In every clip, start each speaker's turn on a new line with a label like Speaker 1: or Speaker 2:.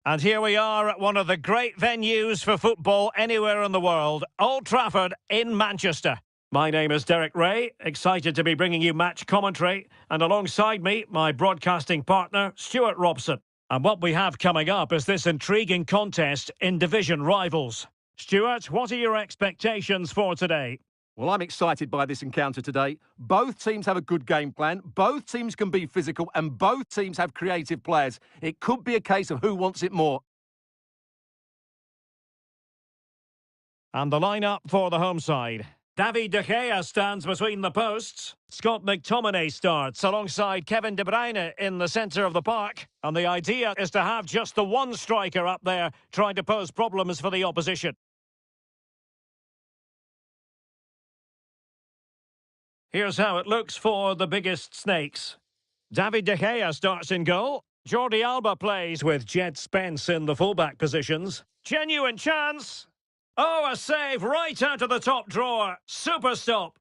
Speaker 1: And here we are at one of the great venues for football anywhere in the world, Old Trafford in Manchester. My name is Derek Ray, excited to be bringing you match commentary, and alongside me, my broadcasting partner, Stuart Robson. And what we have coming up is this intriguing contest in division rivals. Stuart, what are your expectations for today?
Speaker 2: Well, I'm excited by this encounter today. Both teams have a good game plan, both teams can be physical, and both teams have creative players. It could be a case of who wants it more.
Speaker 1: And the lineup for the home side. David De Gea stands between the posts. Scott McTominay starts alongside Kevin De Bruyne in the centre of the park. And the idea is to have just the one striker up there trying to pose problems for the opposition. Here's how it looks for the biggest snakes. David De Gea starts in goal. Jordi Alba plays with Jed Spence in the fullback positions. Genuine chance. Oh, a save right out of the top drawer. Super stop.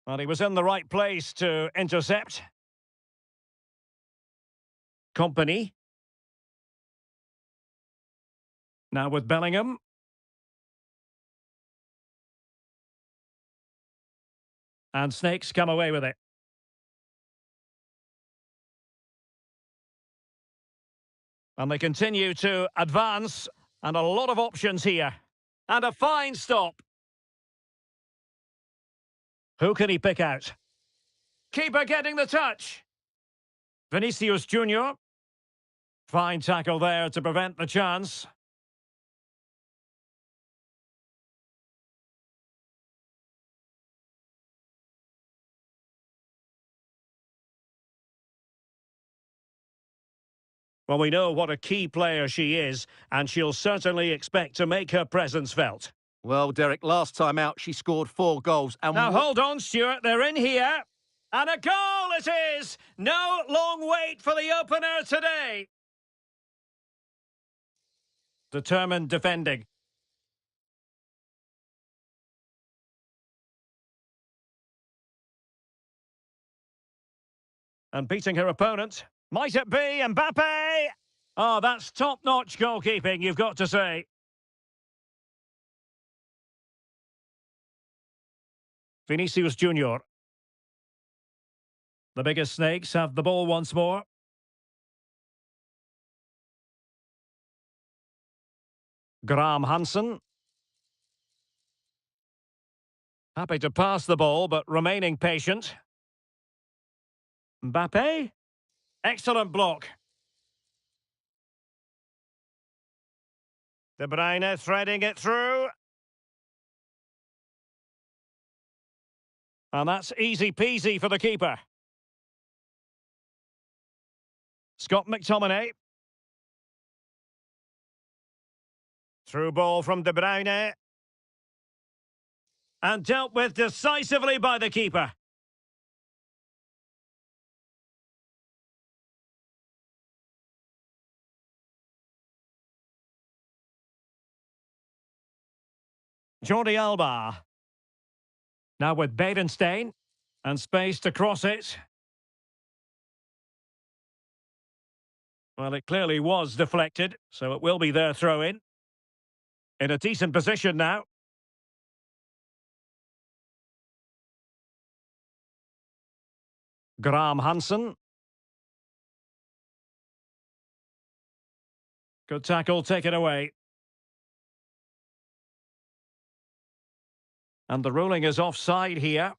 Speaker 1: Well, he was in the right place to intercept. Company. Now with Bellingham. And Snakes come away with it. And they continue to advance. And a lot of options here. And a fine stop. Who can he pick out? Keeper getting the touch. Vinicius Junior. Fine tackle there to prevent the chance. Well, we know what a key player she is, and she'll certainly expect to make her presence felt.
Speaker 2: Well, Derek, last time out, she scored 4 goals. And
Speaker 1: now, hold on, Stuart, they're in here. And a goal it is! No long wait for the opener today. Determined defending. And beating her opponent. Might it be Mbappe? Oh, that's top-notch goalkeeping, you've got to say. Vinicius Junior. The biggest snakes have the ball once more. Graham Hansen. Happy to pass the ball, but remaining patient. Mbappe. Excellent block. De Bruyne threading it through. And that's easy peasy for the keeper. Scott McTominay. Through ball from De Bruyne. And dealt with decisively by the keeper. Jordi Alba. Now with Bedenstein. And space to cross it. Well, it clearly was deflected, so it will be their throw-in. In a decent position now. Graham Hansen. Good tackle taken away. And the ruling is offside here.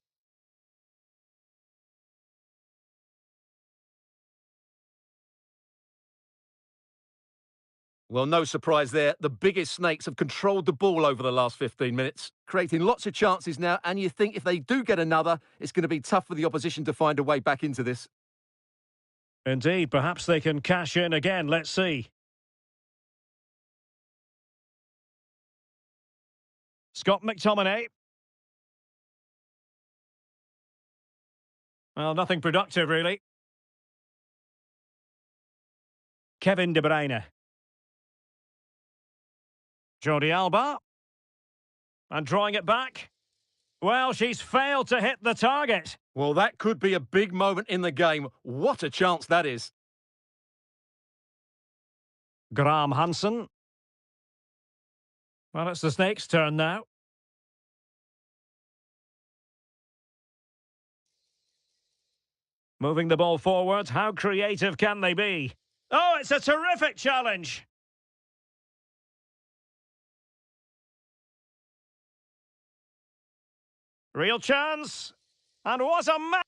Speaker 2: Well, no surprise there. The biggest snakes have controlled the ball over the last 15 minutes, creating lots of chances now, and you think if they do get another, it's going to be tough for the opposition to find a way back into this.
Speaker 1: Indeed, perhaps they can cash in again. Let's see. Scott McTominay. Well, nothing productive, really. Kevin De Bruyne. Jordi Alba. And drawing it back. Well, she's failed to hit the target.
Speaker 2: Well, that could be a big moment in the game. What a chance that is.
Speaker 1: Graham Hansen. Well, it's the Snakes' turn now. Moving the ball forward, how creative can they be? Oh, it's a terrific challenge! Real chance! And what a match!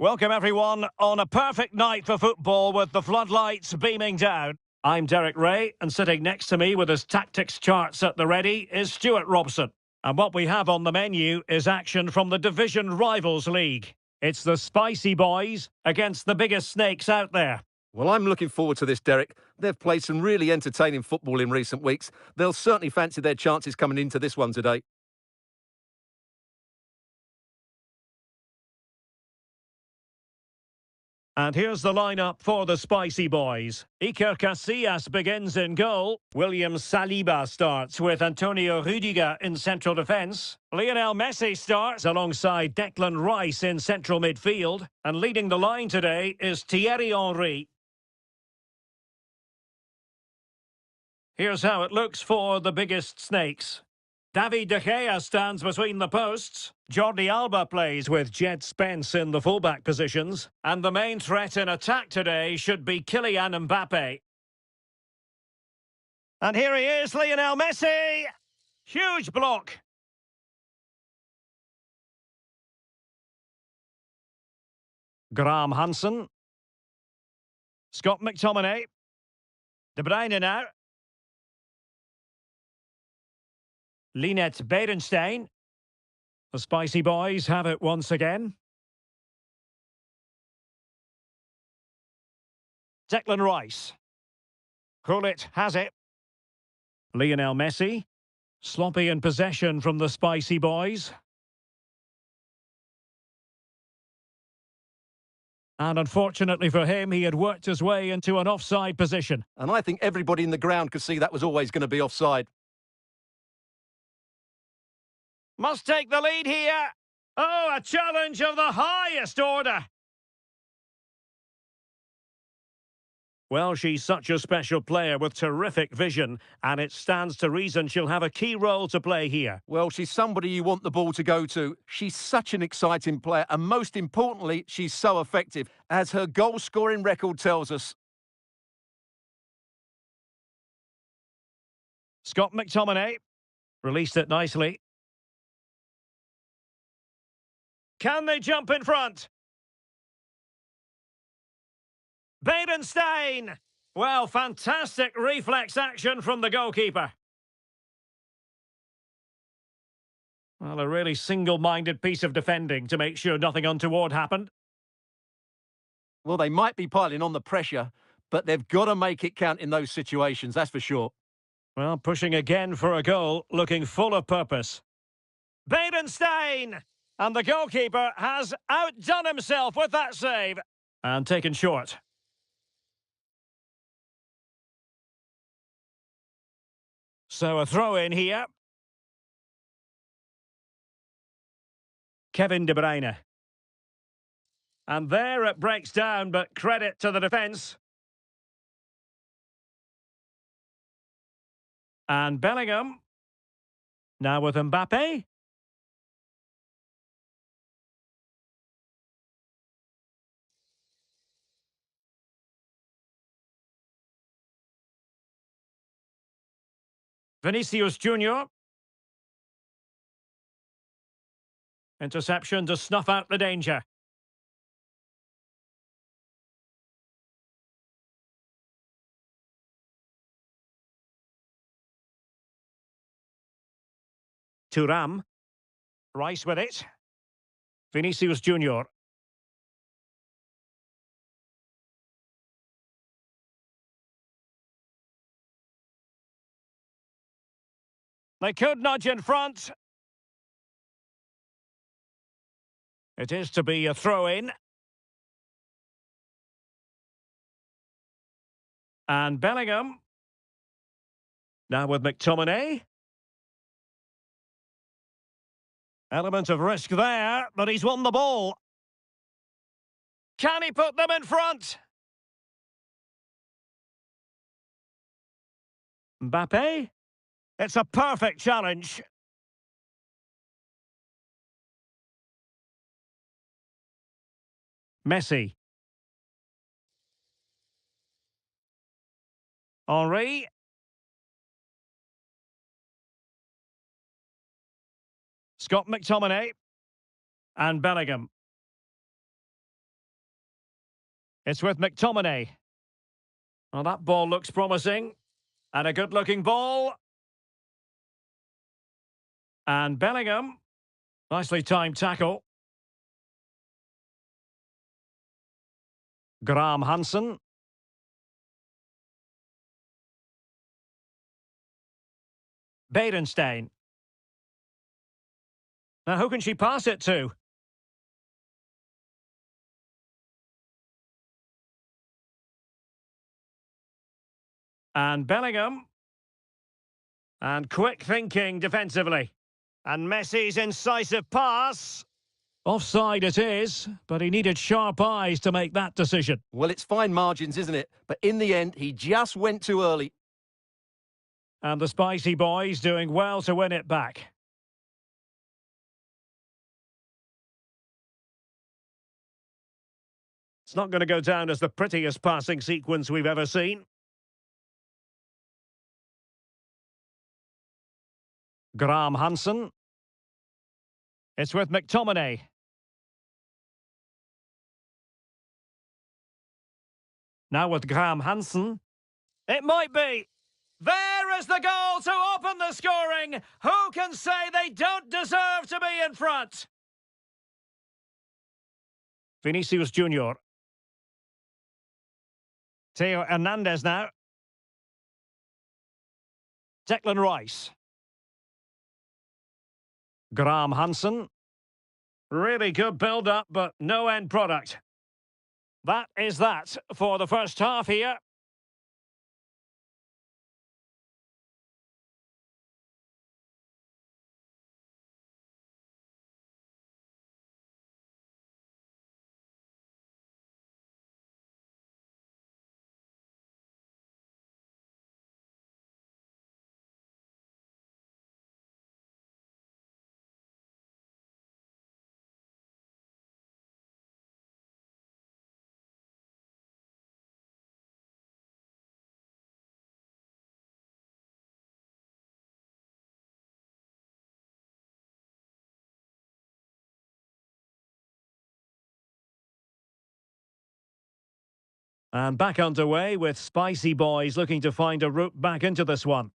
Speaker 1: Welcome, everyone, on a perfect night for football with the floodlights beaming down. I'm Derek Ray, and sitting next to me with his tactics charts at the ready is Stuart Robson. And what we have on the menu is action from the Division Rivals League. It's the Spicy Boys against the biggest snakes out there.
Speaker 2: Well, I'm looking forward to this, Derek. They've played some really entertaining football in recent weeks. They'll certainly fancy their chances coming into this one today.
Speaker 1: And here's the lineup for the Spicy Boys. Iker Casillas begins in goal. William Saliba starts with Antonio Rudiger in central defence. Lionel Messi starts alongside Declan Rice in central midfield. And leading the line today is Thierry Henry. Here's how it looks for the biggest snakes. David De Gea stands between the posts. Jordi Alba plays with Jed Spence in the fullback positions. And the main threat in attack today should be Kylian Mbappe. And here he is, Lionel Messi! Huge block. Graham Hansen. Scott McTominay. De Bruyne now. Linette Beerenstein. The Spicy Boys have it once again. Declan Rice. Gullit has it. Lionel Messi. Sloppy in possession from the Spicy Boys. And unfortunately for him, he had worked his way into an offside position.
Speaker 2: And I think everybody in the ground could see that was always going to be offside.
Speaker 1: Must take the lead here. Oh, a challenge of the highest order. Well, she's such a special player with terrific vision, and it stands to reason she'll have a key role to play here.
Speaker 2: Well, she's somebody you want the ball to go to. She's such an exciting player, and most importantly, she's so effective, as her goal-scoring record tells us.
Speaker 1: Scott McTominay released it nicely. Can they jump in front? Beerenstein! Well, fantastic reflex action from the goalkeeper. Well, a really single-minded piece of defending to make sure nothing untoward happened.
Speaker 2: Well, they might be piling on the pressure, but they've got to make it count in those situations, that's for sure.
Speaker 1: Well, pushing again for a goal, looking full of purpose. Beerenstein! And the goalkeeper has outdone himself with that save. And taken short. So a throw-in here. Kevin De Bruyne. And there it breaks down, but credit to the defence. And Bellingham. Now with Mbappe. Vinicius Junior. Interception to snuff out the danger. Thuram. Rice with it. Vinicius Junior. They could nudge in front. It is to be a throw-in. And Bellingham. Now with McTominay. Element of risk there, but he's won the ball. Can he put them in front? Mbappe. It's a perfect challenge. Messi. Henry. Scott McTominay. And Bellingham. It's with McTominay. Well, that ball looks promising. And a good-looking ball. And Bellingham. Nicely timed tackle. Graham Hansen. Beerenstein. Now, who can she pass it to? And Bellingham. And quick thinking defensively. And Messi's incisive pass. Offside it is, but he needed sharp eyes to make that decision.
Speaker 2: Well, it's fine margins, isn't it? But in the end, he just went too early.
Speaker 1: And the Spicy Boys doing well to win it back. It's not going to go down as the prettiest passing sequence we've ever seen. Graham Hansen. It's with McTominay. Now with Graham Hansen. It might be. There is the goal to open the scoring. Who can say they don't deserve to be in front? Vinicius Junior. Theo Hernandez now. Declan Rice. Graham Hansen. Really good build-up, but no end product. That is that for the first half here. And back underway with Spicy Boys looking to find a route back into this one.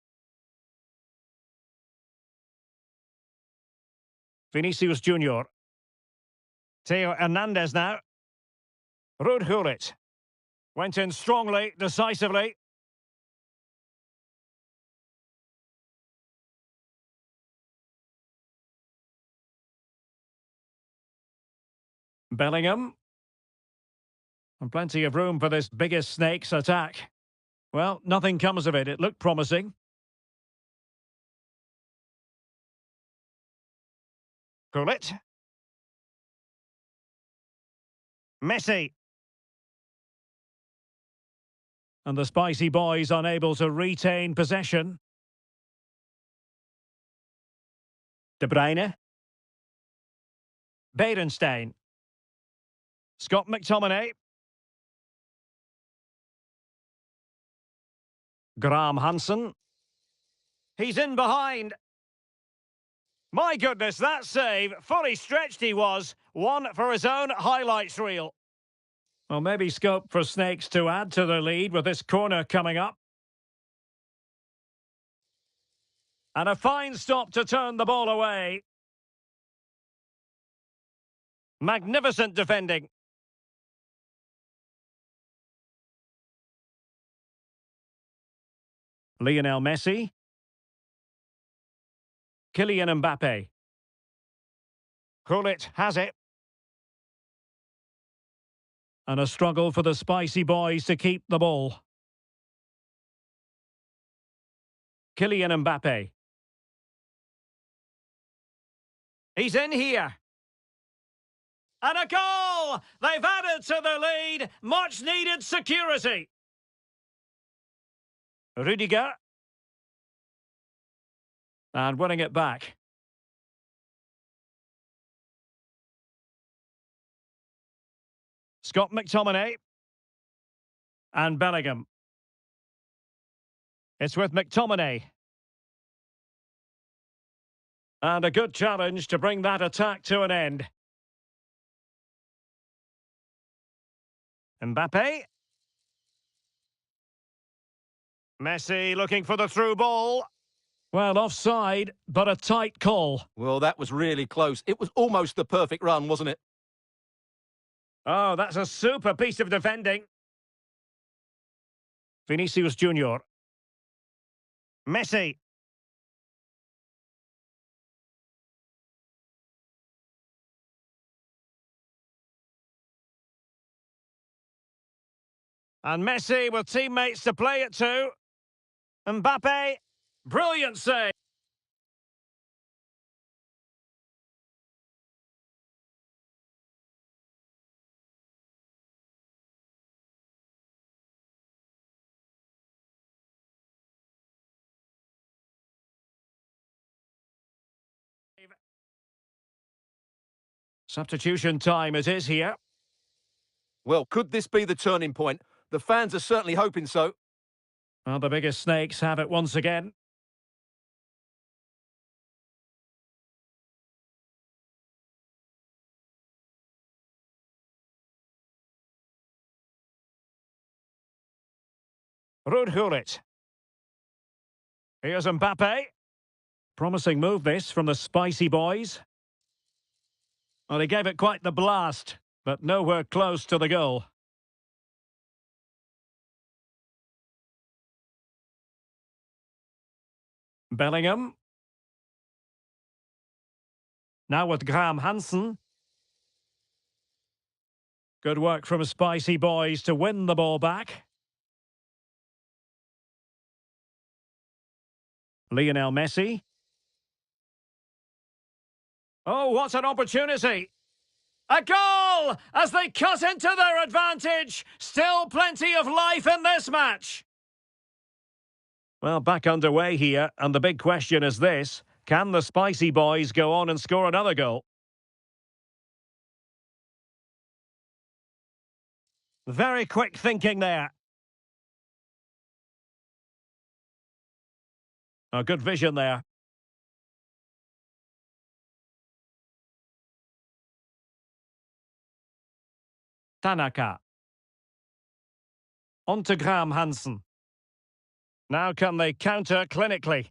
Speaker 1: Vinicius Junior. Theo Hernandez now. Ruud Gullit. Went in strongly, decisively. Bellingham. And plenty of room for this biggest snake's attack. Well, nothing comes of it. It looked promising. Gullit. Messi. And the Spicy Boys unable to retain possession. De Bruyne. Beerenstein. Scott McTominay. Graham Hansen. He's in behind. My goodness, that save. Fully stretched he was. One for his own highlights reel. Well, maybe scope for Snakes to add to the lead with this corner coming up. And a fine stop to turn the ball away. Magnificent defending. Lionel Messi. Kylian Mbappe. Gullit has it. And a struggle for the Spicy Boys to keep the ball. Kylian Mbappe. He's in here. And a goal! They've added to the lead. Much needed security. Rudiger. And winning it back. Scott McTominay. And Bellingham. It's with McTominay. And a good challenge to bring that attack to an end. Mbappe. Messi looking for the through ball. Well, offside, but a tight call.
Speaker 2: Well, that was really close. It was almost the perfect run, wasn't it?
Speaker 1: Oh, that's a super piece of defending. Vinicius Junior. Messi. And Messi with teammates to play it to. Mbappe. Brilliant save. Substitution time it is here.
Speaker 2: Well, could this be the turning point? The fans are certainly hoping so.
Speaker 1: Well, the biggest Snakes have it once again. Ruud Gullit. Here's Mbappe. Promising move this from the Spicy Boys. Well, he gave it quite the blast, but nowhere close to the goal. Bellingham. Now with Graham Hansen. Good work from Spicy Boys to win the ball back. Lionel Messi. Oh, what an opportunity! A goal as they cut into their advantage. Still plenty of life in this match. Well, back underway here, and the big question is this: can the Spicy Boys go on and score another goal? Very quick thinking there. A good vision there. Tanaka. On to Graham Hansen. Now can they counter clinically?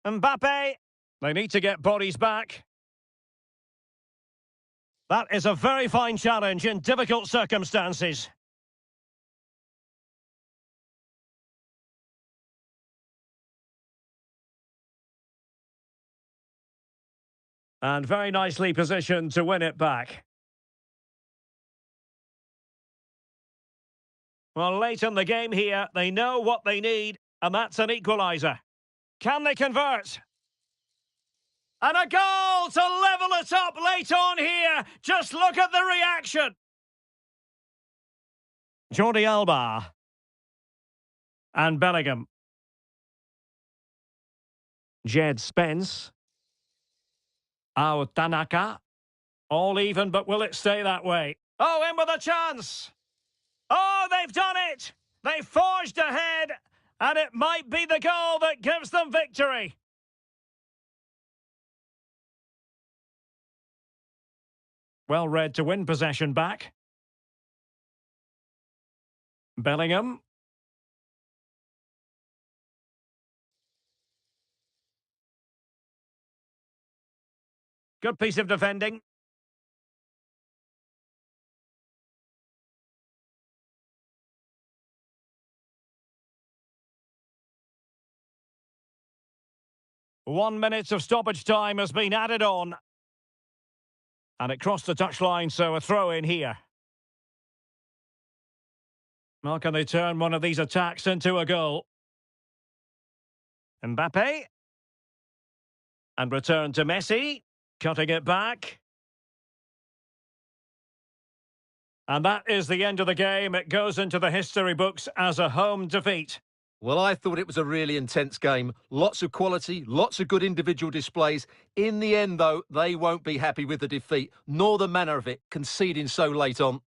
Speaker 1: Mbappe. They need to get bodies back. That is a very fine challenge in difficult circumstances. And very nicely positioned to win it back. Well, late in the game here, they know what they need, and that's an equaliser. Can they convert? And a goal to level it up late on here. Just look at the reaction. Jordi Alba. And Bellingham. Jed Spence. Tanaka. All even, but will it stay that way? Oh, in with a chance. Oh, they've done it. They forged ahead, and it might be the goal that gives them victory. Well read to win possession back. Bellingham. Good piece of defending. One minute of stoppage time has been added on. And it crossed the touchline, so a throw in here. Well, can they turn one of these attacks into a goal? Mbappe. And return to Messi. Cutting it back. And that is the end of the game. It goes into the history books as a home defeat.
Speaker 2: Well, I thought it was a really intense game. Lots of quality, lots of good individual displays. In the end, though, they won't be happy with the defeat, nor the manner of it, conceding so late on.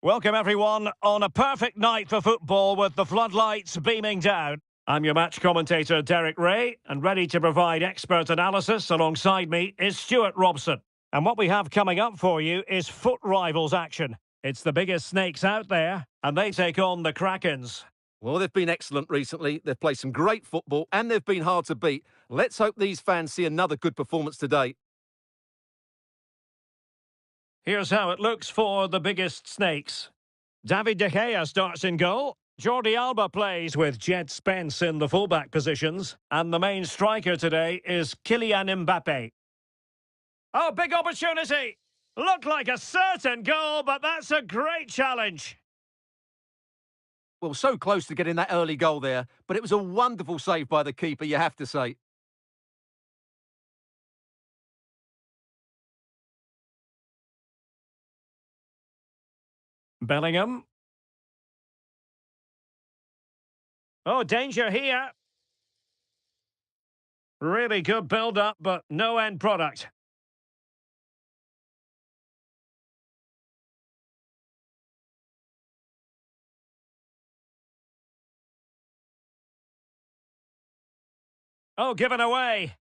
Speaker 1: Welcome everyone on a perfect night for football with the floodlights beaming down. I'm your match commentator Derek Ray, and ready to provide expert analysis alongside me is Stuart Robson. And what we have coming up for you is foot rivals action. It's the biggest snakes out there, and they take on the Krakens.
Speaker 2: Well, they've been excellent recently. They've played some great football and they've been hard to beat. Let's hope these fans see another good performance today.
Speaker 1: Here's how it looks for the biggest snakes. David De Gea starts in goal. Jordi Alba plays with Jed Spence in the fullback positions. And the main striker today is Kylian Mbappe. Oh, big opportunity! Looked like a certain goal, but that's a great challenge.
Speaker 2: Well, so close to getting that early goal there, but it was a wonderful save by the keeper, you have to say.
Speaker 1: Bellingham. Oh, danger here. Really good build-up, but no end product. Oh, given away.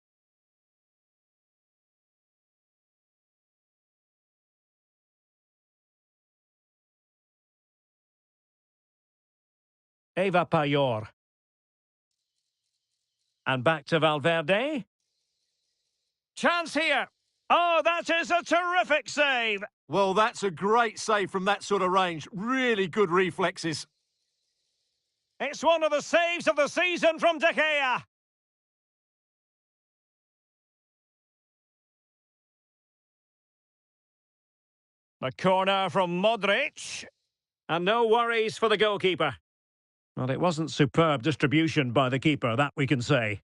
Speaker 1: Eva Payor. And back to Valverde. Chance here. Oh, that is a terrific save.
Speaker 2: Well, that's a great save from that sort of range. Really good reflexes.
Speaker 1: It's one of the saves of the season from De Gea. The corner from Modric. And no worries for the goalkeeper. Well, it wasn't superb distribution by the keeper, that we can say.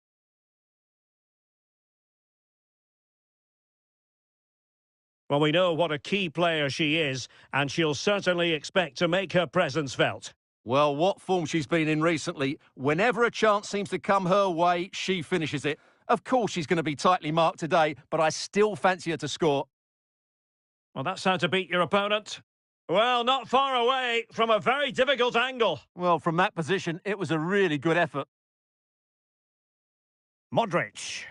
Speaker 1: Well, we know what a key player she is, and she'll certainly expect to make her presence felt.
Speaker 2: Well, what form she's been in recently. Whenever a chance seems to come her way, she finishes it. Of course she's going to be tightly marked today, but I still fancy her to score.
Speaker 1: Well, that's how to beat your opponent. Well, not far away from a very difficult angle.
Speaker 2: Well, from that position, it was a really good effort.
Speaker 1: Modric.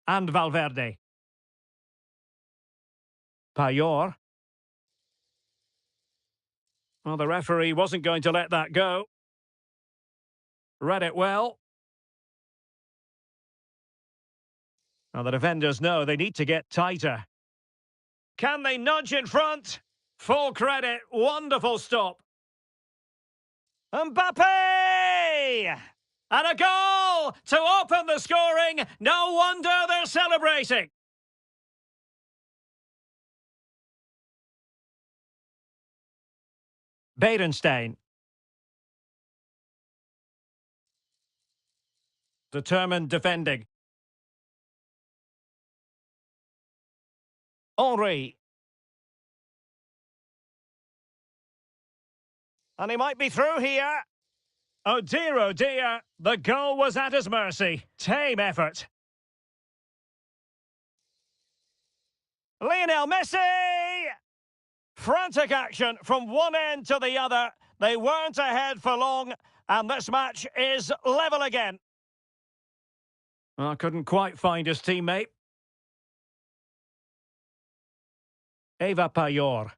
Speaker 1: And Valverde. Payor. Well, the referee wasn't going to let that go. Read it well. Now, the defenders know they need to get tighter. Can they nudge in front? Full credit. Wonderful stop. Mbappe! And a goal to open the scoring. No wonder they're celebrating. Beerenstein. Determined defending. Henry. And he might be through here. Oh dear, the goal was at his mercy. Tame effort. Lionel Messi! Frantic action from one end to the other. They weren't ahead for long, and this match is level again. I couldn't quite find his teammate. Eva Payor.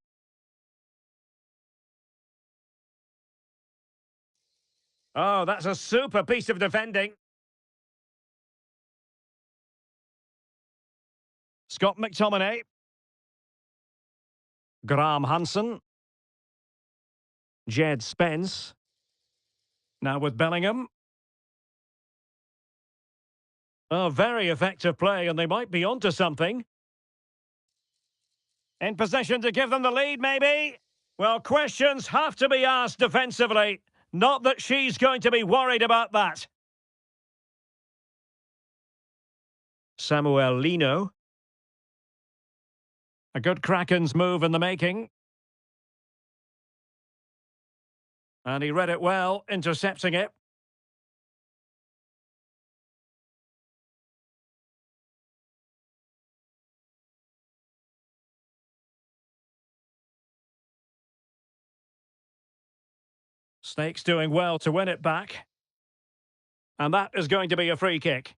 Speaker 1: Oh, that's a super piece of defending. Scott McTominay. Graham Hansen. Jed Spence. Now with Bellingham. Oh, very effective play, and they might be onto something. In position to give them the lead, maybe? Well, questions have to be asked defensively. Not that she's going to be worried about that. Samuel Lino. A good Krakens move in the making. And he read it well, intercepting it. Snakes doing well to win it back. And that is going to be a free kick.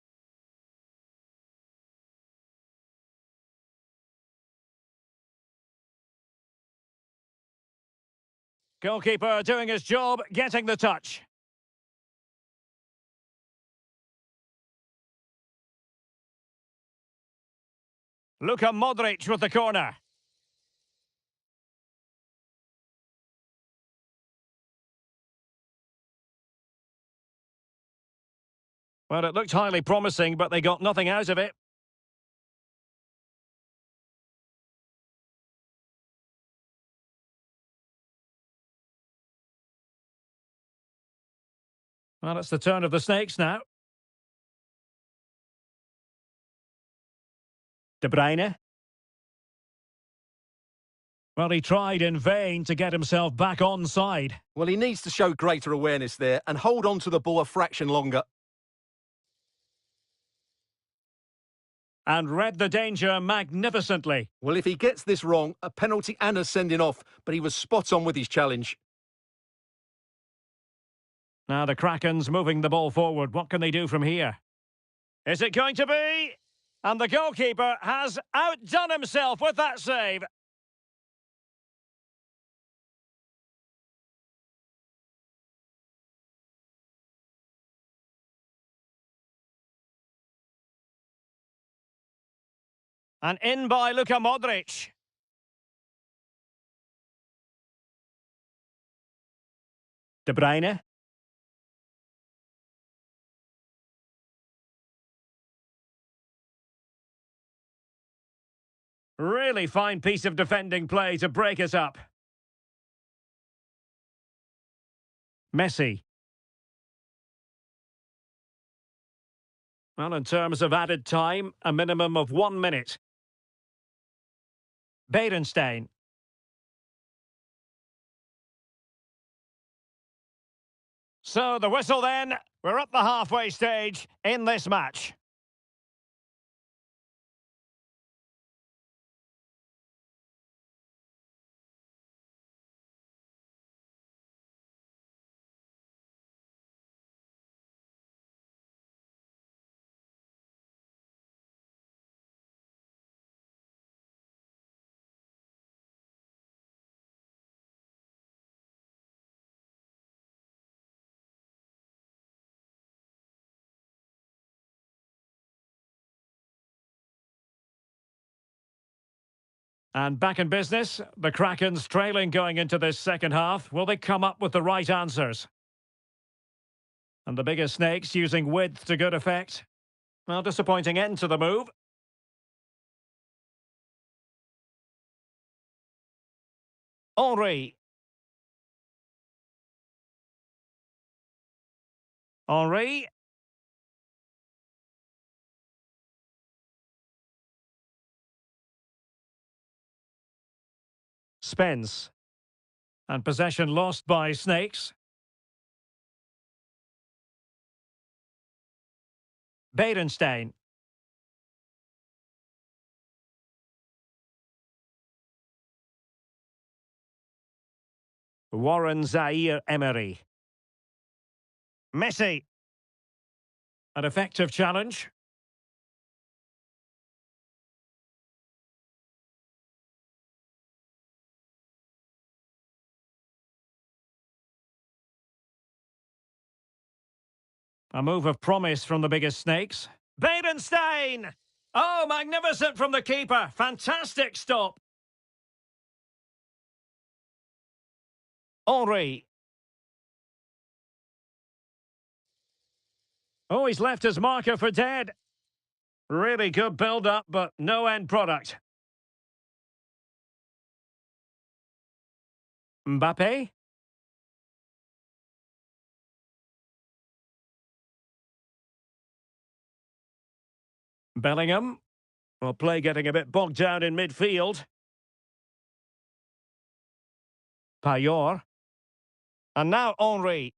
Speaker 1: Goalkeeper doing his job, getting the touch. Luka Modric with the corner. Well, it looked highly promising, but they got nothing out of it. Well, it's the turn of the Snakes now. De Bruyne. Well, he tried in vain to get himself back onside.
Speaker 2: Well, he needs to show greater awareness there and hold on to the ball a fraction longer.
Speaker 1: And read the danger magnificently.
Speaker 2: Well, if he gets this wrong, a penalty and a sending off, but he was spot on with his challenge.
Speaker 1: Now the Kraken's moving the ball forward. What can they do from here? Is it going to be? And the goalkeeper has outdone himself with that save. And in by Luka Modric. De Bruyne. Really fine piece of defending play to break us up. Messi. Well, in terms of added time, a minimum of 1 minute. Beerenstein. So the whistle then. We're at the halfway stage in this match. And back in business, the Kraken's trailing going into this second half. Will they come up with the right answers? And the bigger Snakes using width to good effect. Well, disappointing end to the move. Henry. Henry. Spence. And possession lost by Snakes. Beerenstein. Warren Zaire-Emery. Messi. An effective challenge. A move of promise from the biggest Snakes. Beerenstein! Oh, magnificent from the keeper. Fantastic stop. Henry. Oh, he's left his marker for dead. Really good build-up, but no end product. Mbappe. Bellingham. Well, play getting a bit bogged down in midfield. Payet. And now Henry.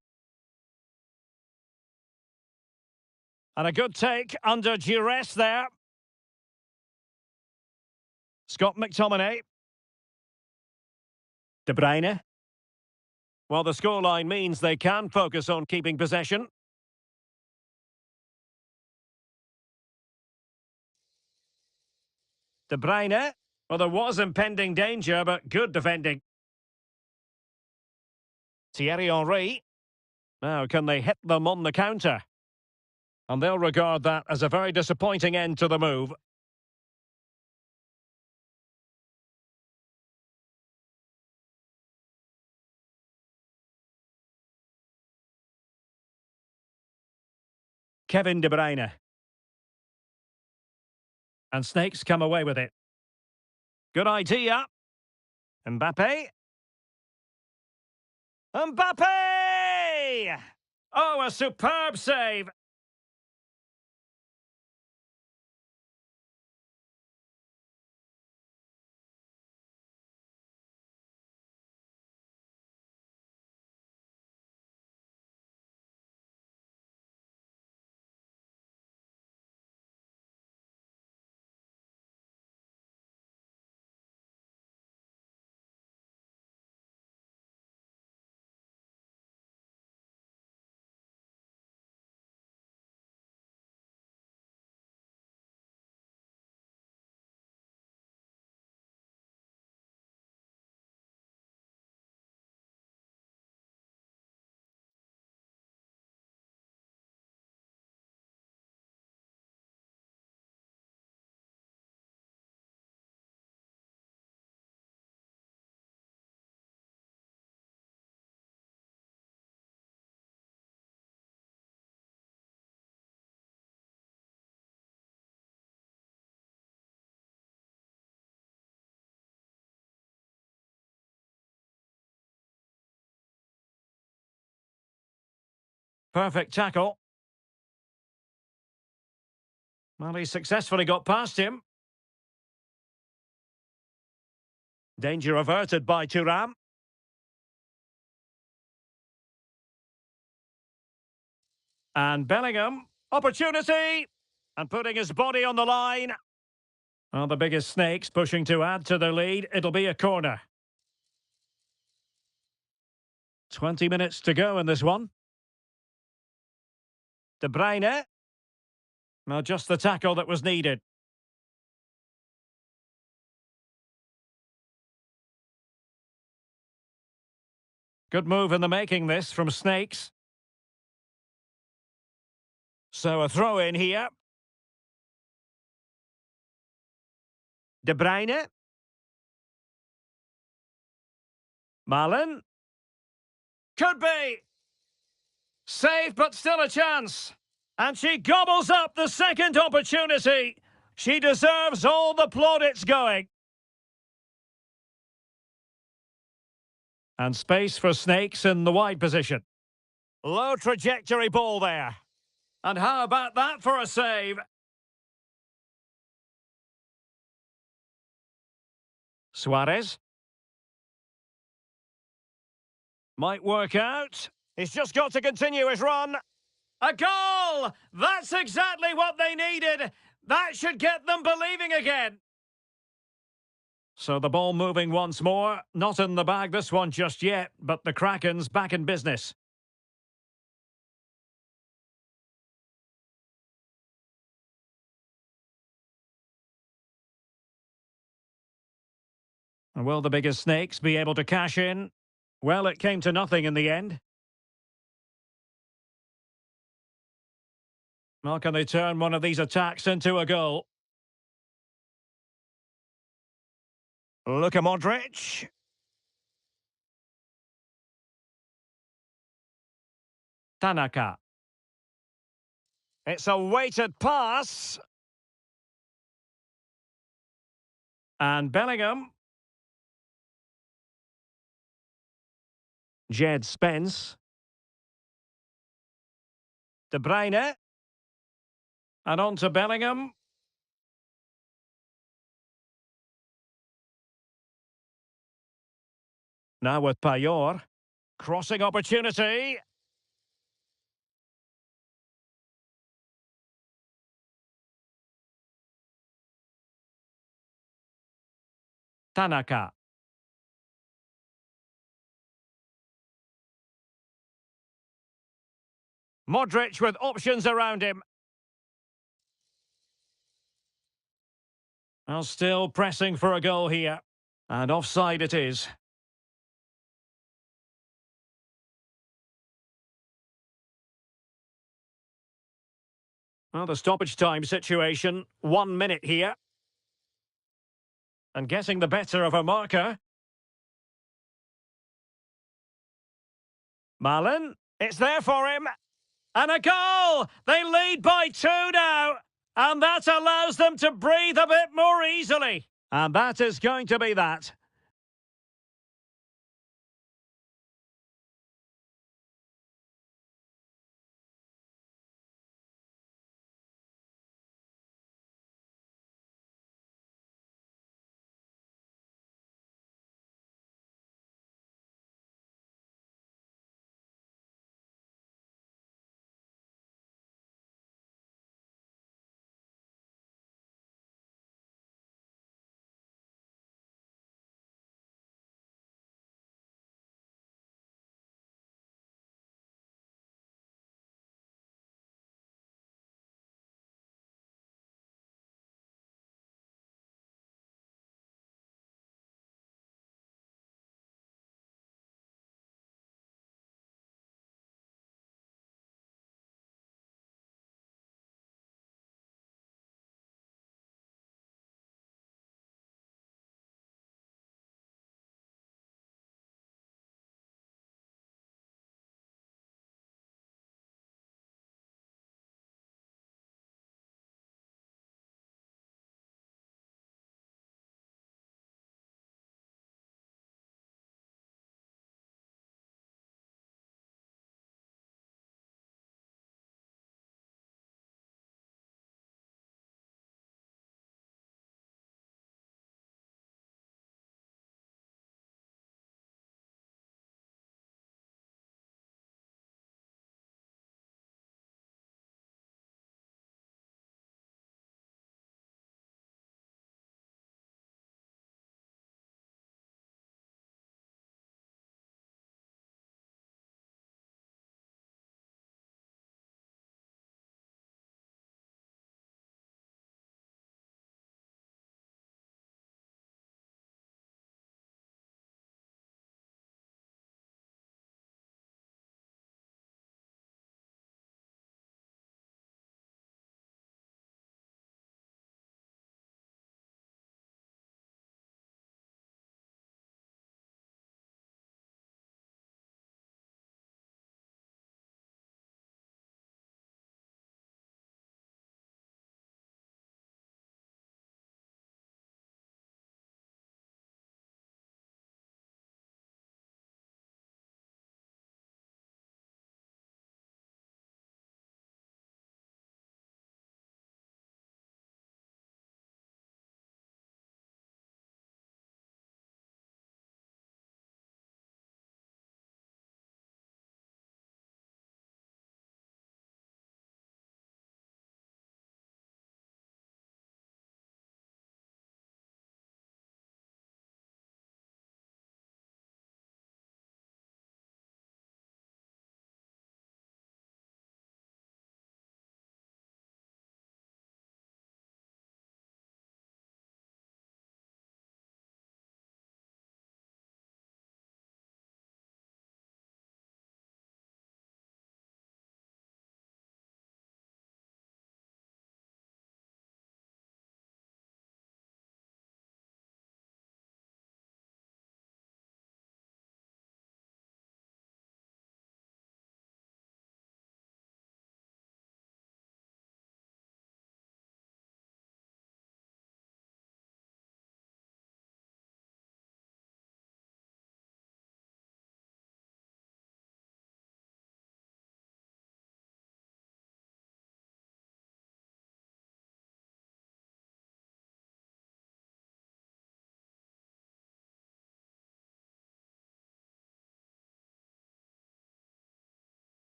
Speaker 1: And a good take under duress there. Scott McTominay. De Bruyne. Well, the scoreline means they can focus on keeping possession. De Bruyne. Well, there was impending danger, but good defending. Thierry Henry. Now, can they hit them on the counter? And they'll regard that as a very disappointing end to the move. Kevin De Bruyne. And Snakes come away with it. Good idea. Mbappe. Mbappe! Oh, a superb save. Perfect tackle. Well, he successfully got past him. Danger averted by Thuram. And Bellingham. Opportunity! And putting his body on the line. Well, the biggest Snakes pushing to add to their lead. It'll be a corner. 20 minutes to go in this one. De Bruyne. Well, just the tackle that was needed. Good move in the making this from Snakes. So a throw in here. De Bruyne. Malen. Could be. Safe, but still a chance. And she gobbles up the second opportunity. She deserves all the plaudits going. And space for Snakes in the wide position. Low trajectory ball there. And how about that for a save? Suarez. Might work out. He's just got to continue his run. A goal! That's exactly what they needed. That should get them believing again. So the ball moving once more. Not in the bag this one just yet, but the Kraken's back in business. And will the biggest Snakes be able to cash in? Well, it came to nothing in the end. Well, can they turn one of these attacks into a goal? Luka Modric. Tanaka. It's a weighted pass. And Bellingham. Jed Spence. De Bruyne. And on to Bellingham. Now with Payor. Crossing opportunity. Tanaka. Modric with options around him. Well, still pressing for a goal here. And offside it is. Well, the stoppage time situation. 1 minute here. And getting the better of a marker. Malin, it's there for him. And a goal! They lead by 2 now. And that allows them to breathe a bit more easily. And that is going to be that.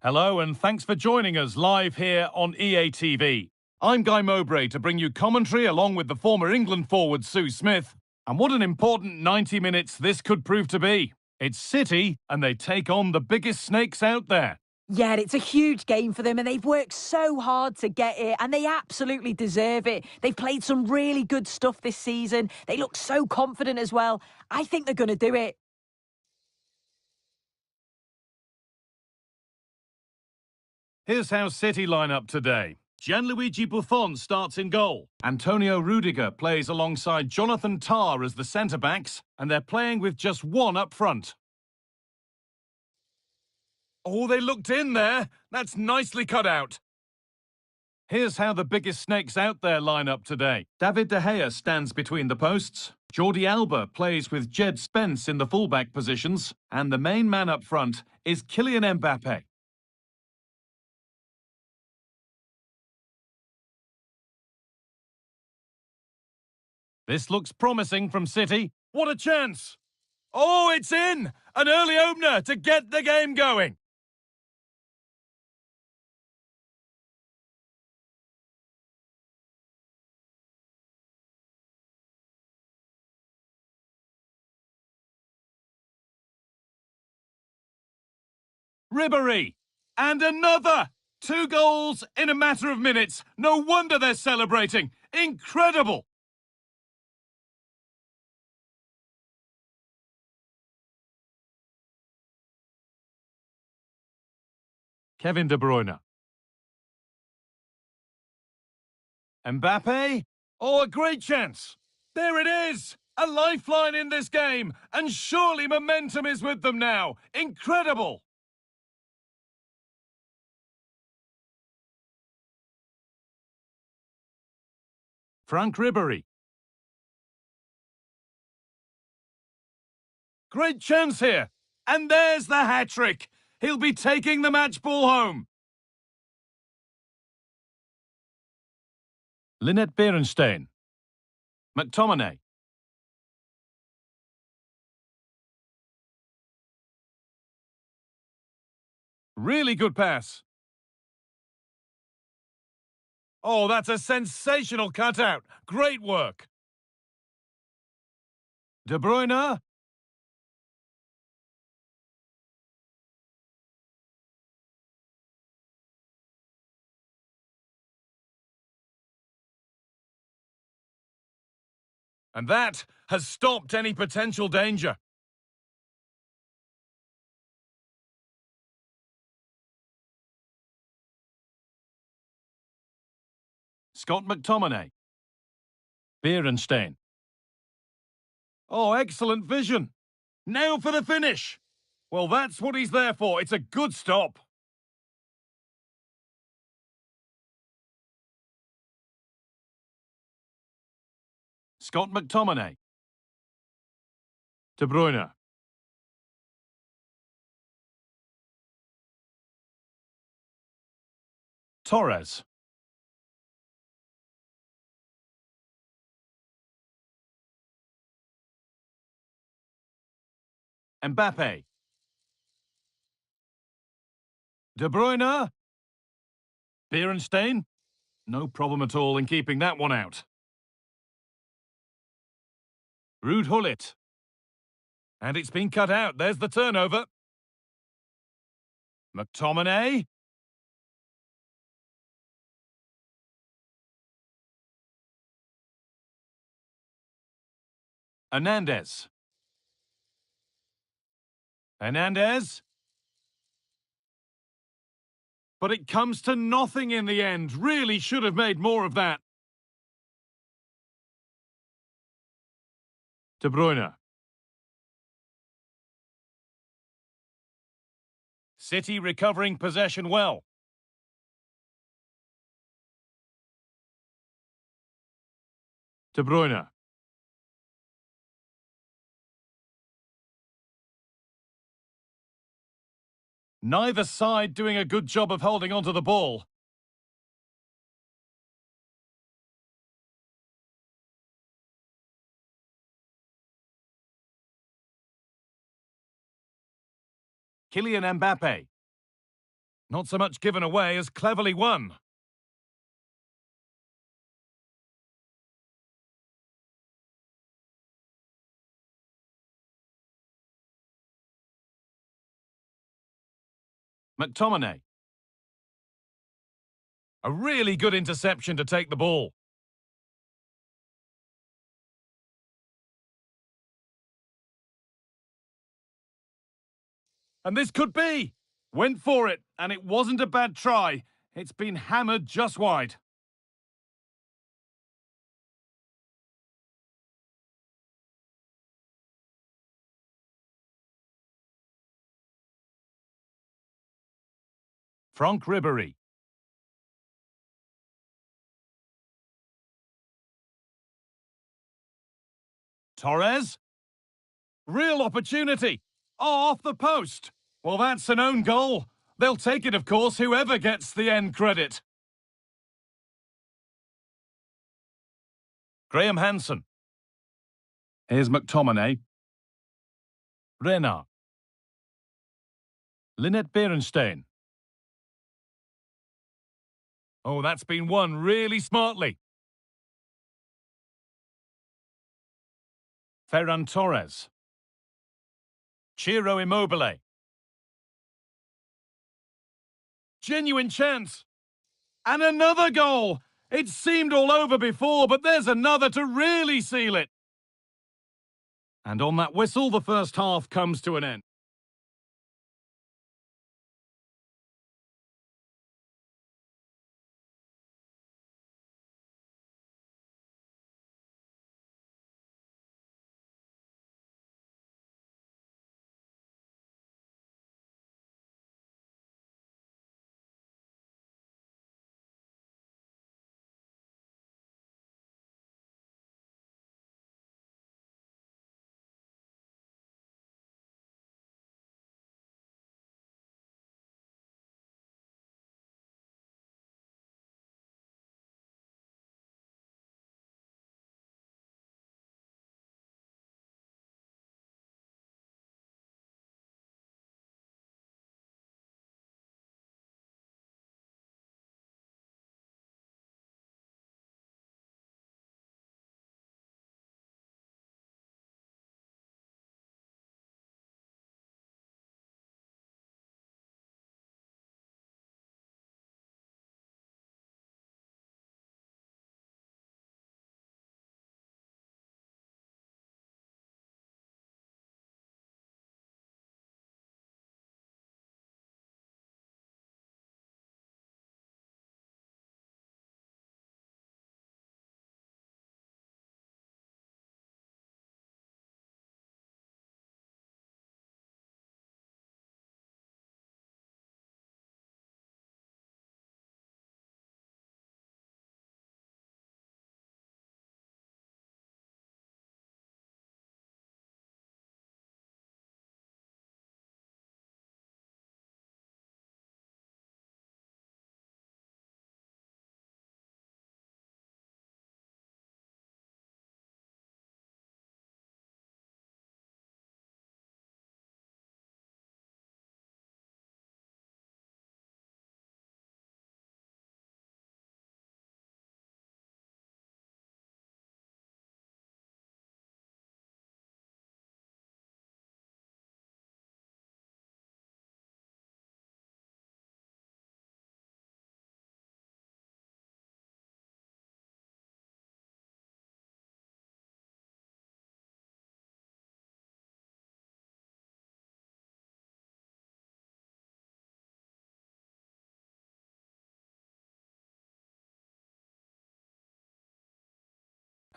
Speaker 3: Hello and thanks for joining us live here on EA TV. I'm Guy Mowbray to bring you commentary along with the former England forward Sue Smith. And what an important 90 minutes this could prove to be. It's City and they take on the biggest snakes out there.
Speaker 4: Yeah, it's a huge game for them and they've worked so hard to get here and they absolutely deserve it. They've played some really good stuff this season. They look so confident as well. I think they're going to do it.
Speaker 3: Here's how City line up today. Gianluigi Buffon starts in goal. Antonio Rudiger plays alongside Jonathan Tah as the centre-backs, and they're playing with just one up front. Oh, they looked in there. That's nicely cut out. Here's how the biggest snakes out there line up today. David De Gea stands between the posts. Jordi Alba plays with Jed Spence in the fullback positions, and the main man up front is Kylian Mbappe. This looks promising from City. What a chance! Oh, it's in! An early opener to get the game going. Ribéry! And another! 2 goals in a matter of minutes. No wonder they're celebrating. Incredible! Kevin De Bruyne. Mbappe? Oh, a great chance! There it is! A lifeline in this game! And surely momentum is with them now! Incredible! Frank Ribéry. Great chance here! And there's the hat-trick! He'll be taking the match ball home! Lynette Beerenstein. McTominay. Really good pass. Oh, that's a sensational cutout. Great work. De Bruyne. And that has stopped any potential danger. Scott McTominay. Beerenstein. Oh, excellent vision. Now for the finish. Well, that's what he's there for. It's a good stop. Scott McTominay. De Bruyne. Torres. Mbappe. De Bruyne. Beerenstein. No problem at all in keeping that one out. Ruud Gullit. And it's been cut out. There's the turnover. McTominay. Hernandez. Hernandez. But it comes to nothing in the end. Really should have made more of that. De Bruyne. City recovering possession well. De Bruyne. Neither side doing a good job of holding onto the ball. Kylian Mbappe. Not so much given away as cleverly won. McTominay. A really good interception to take the ball. And this could be. Went for it, and it wasn't a bad try. It's been hammered just wide. Franck Ribéry. Torres. Real opportunity. Oh, off the post. Well, that's an own goal. They'll take it, of course, whoever gets the end credit. Graham Hansen. Here's McTominay. Renard. Lynette Berenstein. Oh, that's been won really smartly. Ferran Torres. Ciro Immobile. Genuine chance. And another goal. It seemed all over before, but there's another to really seal it. And on that whistle, the first half comes to an end.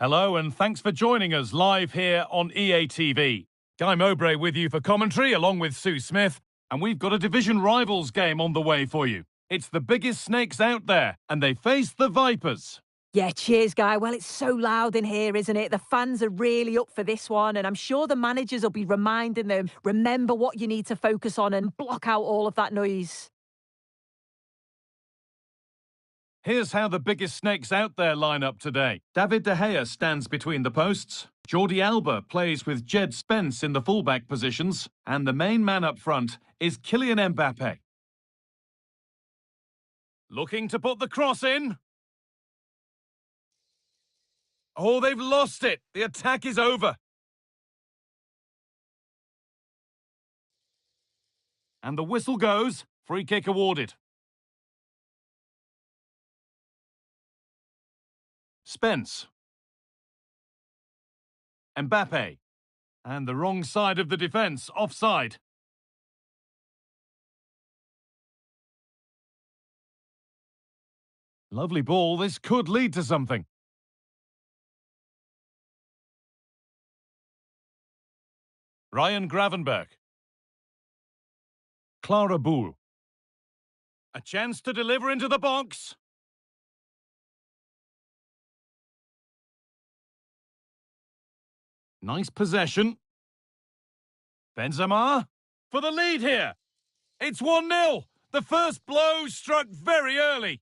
Speaker 3: Hello and thanks for joining us live here on EA TV. Guy Mowbray with you for commentary along with Sue Smith, and we've got a division rivals game on the way for you. It's the biggest snakes out there and they face the Vipers.
Speaker 4: Yeah, cheers, Guy. Well, it's so loud in here, isn't it? The fans are really up for this one, and I'm sure the managers will be reminding them, remember what you need to focus on and block out all of that noise.
Speaker 3: Here's how the biggest snakes out there line up today. David De Gea stands between the posts. Jordi Alba plays with Jed Spence in the fullback positions. And the main man up front is Kylian Mbappe. Looking to put the cross in. Oh, they've lost it. The attack is over. And the whistle goes. Free kick awarded. Spence. Mbappe. And the wrong side of the defence, offside. Lovely ball, this could lead to something. Ryan Gravenberch. Clara Boule. A chance to deliver into the box. Nice possession. Benzema for the lead here. It's 1-0. The first blow struck very early.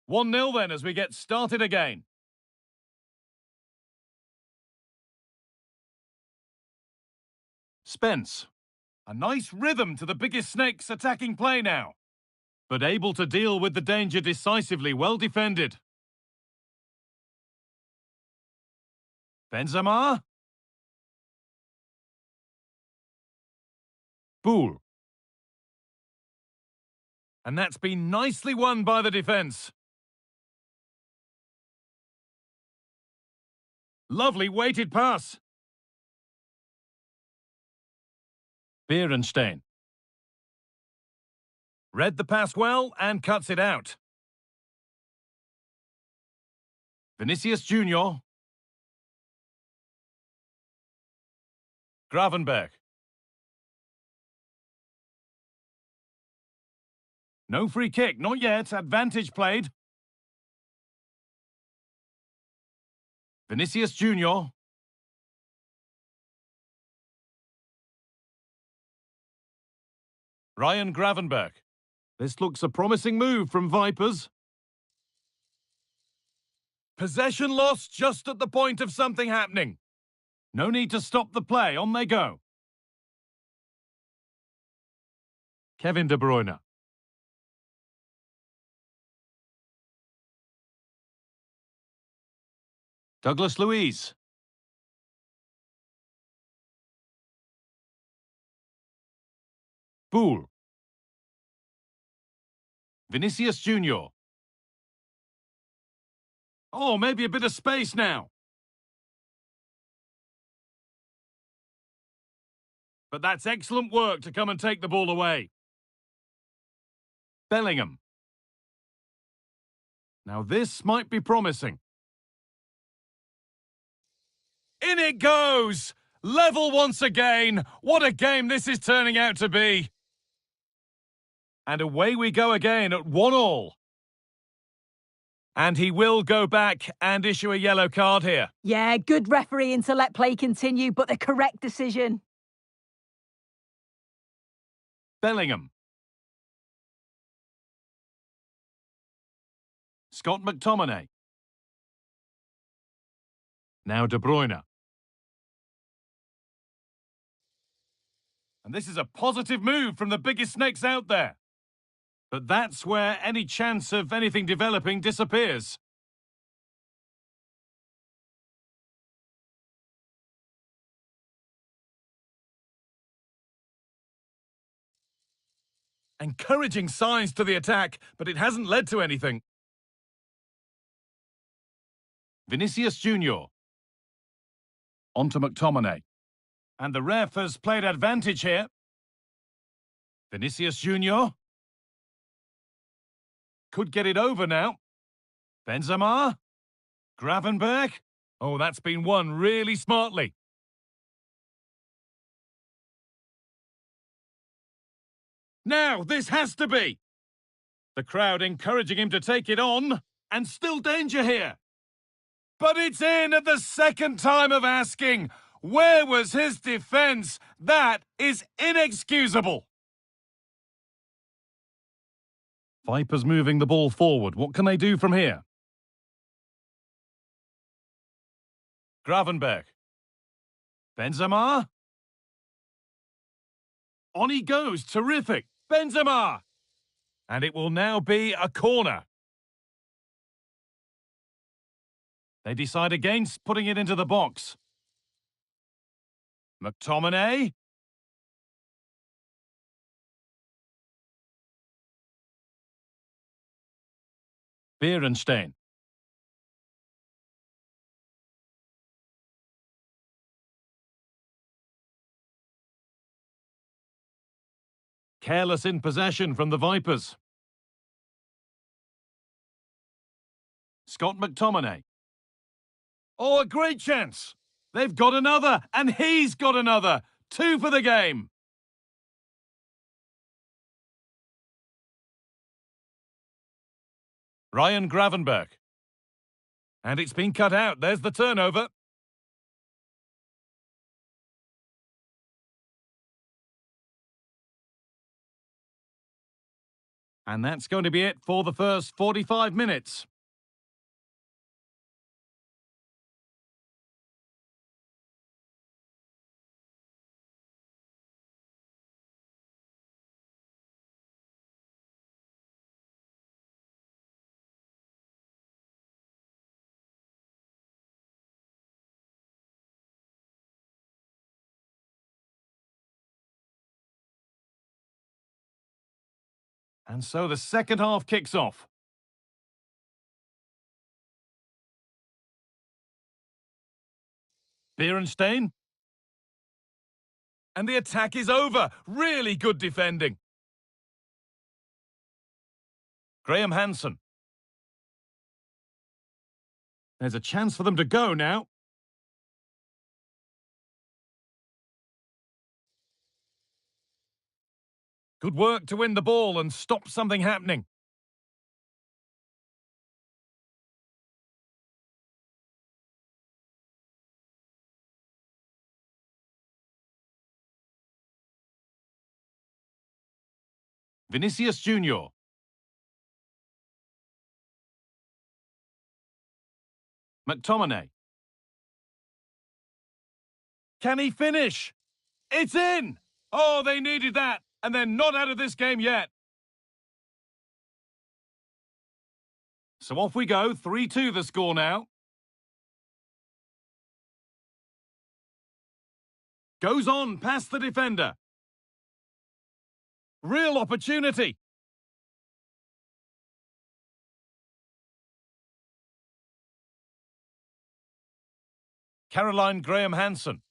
Speaker 3: 1-0 then as we get started again. Spence. A nice rhythm to the biggest snake's attacking play now. But able to deal with the danger decisively, well defended. Benzema. Boule. And that's been nicely won by the defence. Lovely weighted pass. Beerenstein. Read the pass well and cuts it out. Vinicius Junior. Gravenberch. No free kick, not yet. Advantage played. Vinicius Junior. Ryan Gravenberch. This looks a promising move from Vipers. Possession lost just at the point of something happening. No need to stop the play, on they go. Kevin De Bruyne. Douglas Luiz. Boule. Vinicius Junior. Oh, maybe a bit of space now. But that's excellent work to come and take the ball away. Bellingham. Now this might be promising. In it goes! Level once again. What a game this is turning out to be. And away we go again at 1-1. And he will go back and issue a yellow card here.
Speaker 4: Yeah, good refereeing to let play continue, but the correct decision.
Speaker 3: Bellingham. Scott McTominay. Now De Bruyne. And this is a positive move from the biggest snakes out there. But that's where any chance of anything developing disappears. Encouraging signs to the attack, but it hasn't led to anything. Vinicius Junior. On to McTominay. And the ref has played advantage here. Vinicius Junior. Could get it over now. Benzema. Gravenberch. Oh, that's been won really smartly. Now, this has to be. The crowd encouraging him to take it on. And still danger here. But it's in at the second time of asking. Where was his defence? That is inexcusable. Vipers moving the ball forward. What can they do from here? Gravenberch. Benzema. On he goes. Terrific. Benzema! And it will now be a corner. They decide against putting it into the box. McTominay. Beerenstein. Careless in possession from the Vipers. Scott McTominay. Oh, a great chance! They've got another, and he's got another. 2 for the game. Ryan Gravenberch. And it's been cut out. There's the turnover. And that's going to be it for the first 45 minutes. And so the second half kicks off. Beerenstein. And the attack is over. Really good defending. Graham Hansen. There's a chance for them to go now. Good work to win the ball and stop something happening. Vinicius Junior. McTominay. Can he finish? It's in! Oh, they needed that, and they're not out of this game yet. So off we go, 3-2 the score now. Goes on past the defender. Real opportunity. Caroline Graham Hansen.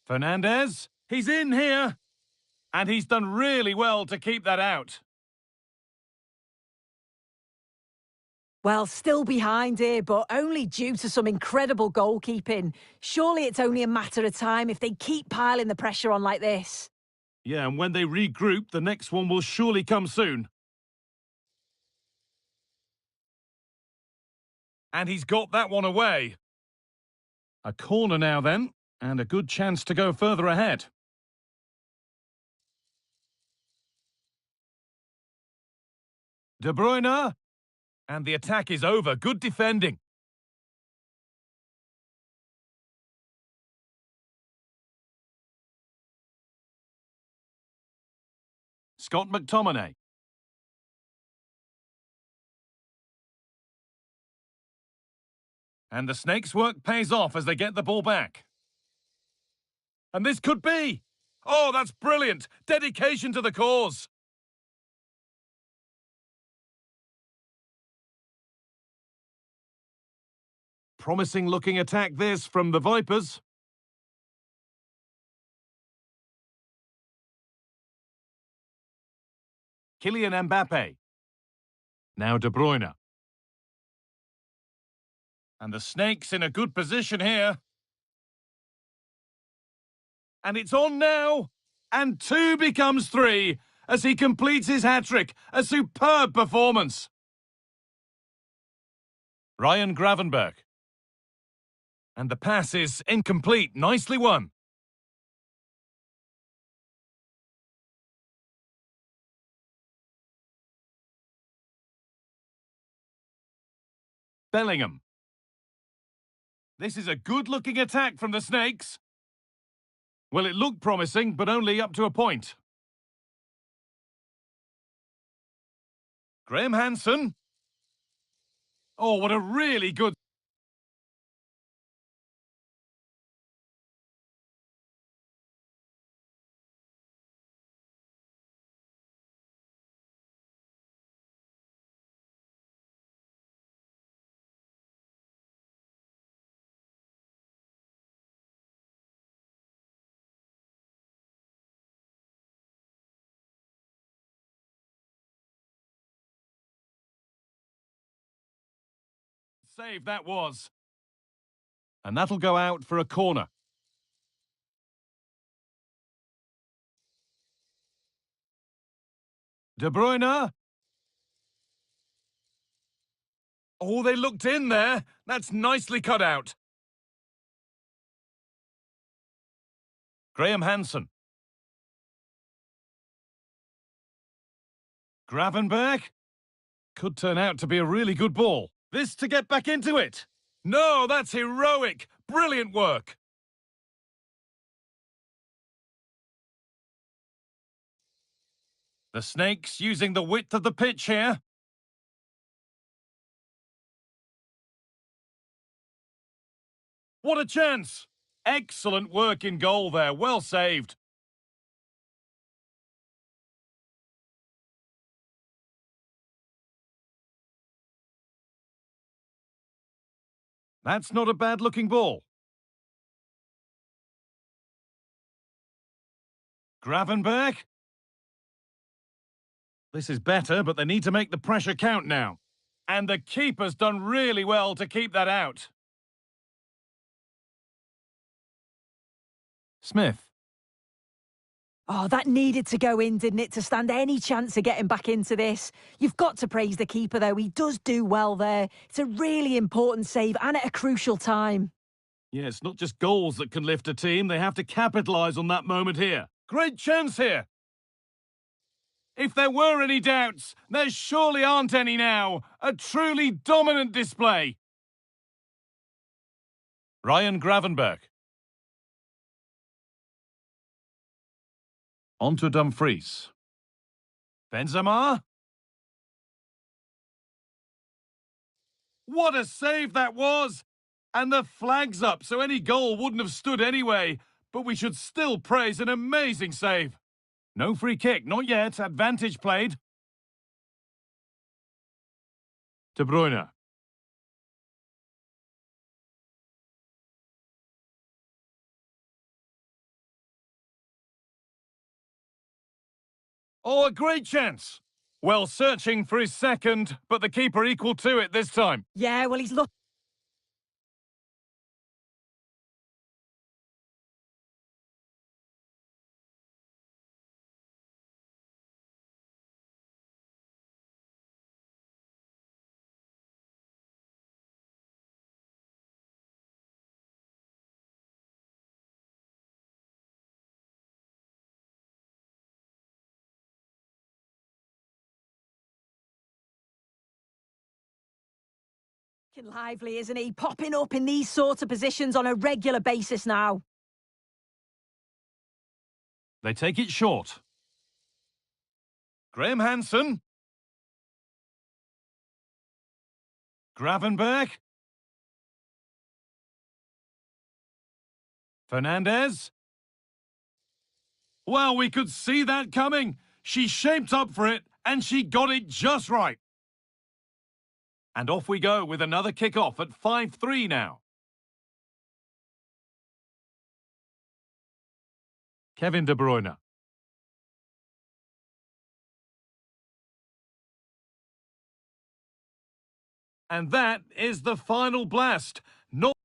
Speaker 3: Fernandez. He's in here. And he's done really well to keep that out.
Speaker 4: Well, still behind here, but only due to some incredible goalkeeping. Surely it's only a matter of time if they keep piling the pressure on like this.
Speaker 3: Yeah, and when they regroup, the next one will surely come soon. And he's got that one away. A corner now then, and a good chance to go further ahead. De Bruyne. And the attack is over. Good defending. Scott McTominay. And the Snakes' work pays off as they get the ball back. And this could be. Oh, that's brilliant. Dedication to the cause. Promising looking attack this from the Vipers. Kylian Mbappe. Now De Bruyne. And the Snakes in a good position here. And it's on now. And 2 becomes 3 as he completes his hat-trick. A superb performance. Ryan Gravenberch. And the pass is incomplete. Nicely won. Bellingham. This is a good-looking attack from the Snakes. Well, it looked promising, but only up to a point. Graham Hansen. Oh, what a really good... save that was. And that'll go out for a corner. De Bruyne. Oh, they looked in there. That's nicely cut out. Graham Hansen. Gravenberg. Could turn out to be a really good ball. This to get back into it. No, that's heroic. Brilliant work. The Snakes using the width of the pitch here. What a chance! Excellent work in goal there. Well saved. That's not a bad-looking ball. Gravenberg. This is better, but they need to make the pressure count now. And the keeper's done really well to keep that out. Smith.
Speaker 4: Oh, that needed to go in, didn't it, to stand any chance of getting back into this? You've got to praise the keeper, though. He does do well there. It's a really important save and at a crucial time.
Speaker 3: Yeah, it's not just goals that can lift a team. They have to capitalise on that moment here. Great chance here. If there were any doubts, there surely aren't any now. A truly dominant display. Ryan Gravenberg. On to Dumfries. Benzema. What a save that was! And the flag's up, so any goal wouldn't have stood anyway. But we should still praise an amazing save. No free kick, not yet. Advantage played. De Bruyne. Oh, a great chance. Well, searching for his second, but the keeper equal to it this time.
Speaker 4: Yeah, well, he's looking. Lively, isn't he? Popping up in these sorts of positions on a regular basis now.
Speaker 3: They take it short. Graham Hansen. Gravenberg. Fernandez. Well, we could see that coming. She shaped up for it, and she got it just right. And off we go with another kick-off at 5-3 now. Kevin De Bruyne. And that is the final blast. Not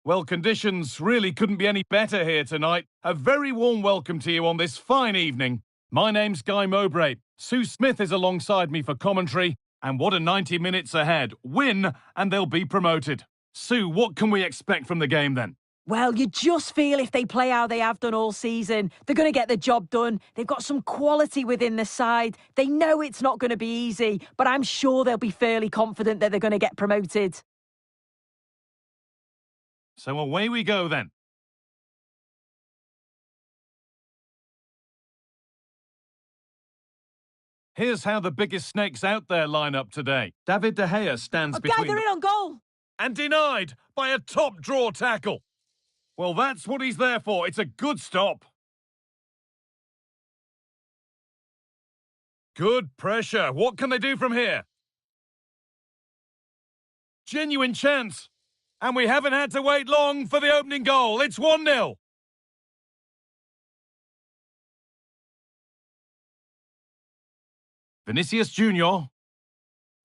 Speaker 3: Well, conditions really couldn't be any better here tonight. A very warm welcome to you on this fine evening. My name's Guy Mowbray. Sue Smith is alongside me for commentary. And what a 90 minutes ahead. Win, and they'll be promoted. Sue, what can we expect from the game then?
Speaker 4: Well, you just feel if they play how they have done all season, they're going to get the job done. They've got some quality within the side. They know it's not going to be easy, but I'm sure they'll be fairly confident that they're going to get promoted.
Speaker 3: So away we go then. Here's how the biggest snakes out there line up today. David De Gea stands between...
Speaker 4: They're in on goal!
Speaker 3: And denied by a top draw tackle. Well, that's what he's there for. It's a good stop. Good pressure. What can they do from here? Genuine chance. And we haven't had to wait long for the opening goal. It's 1-0. Vinicius Junior.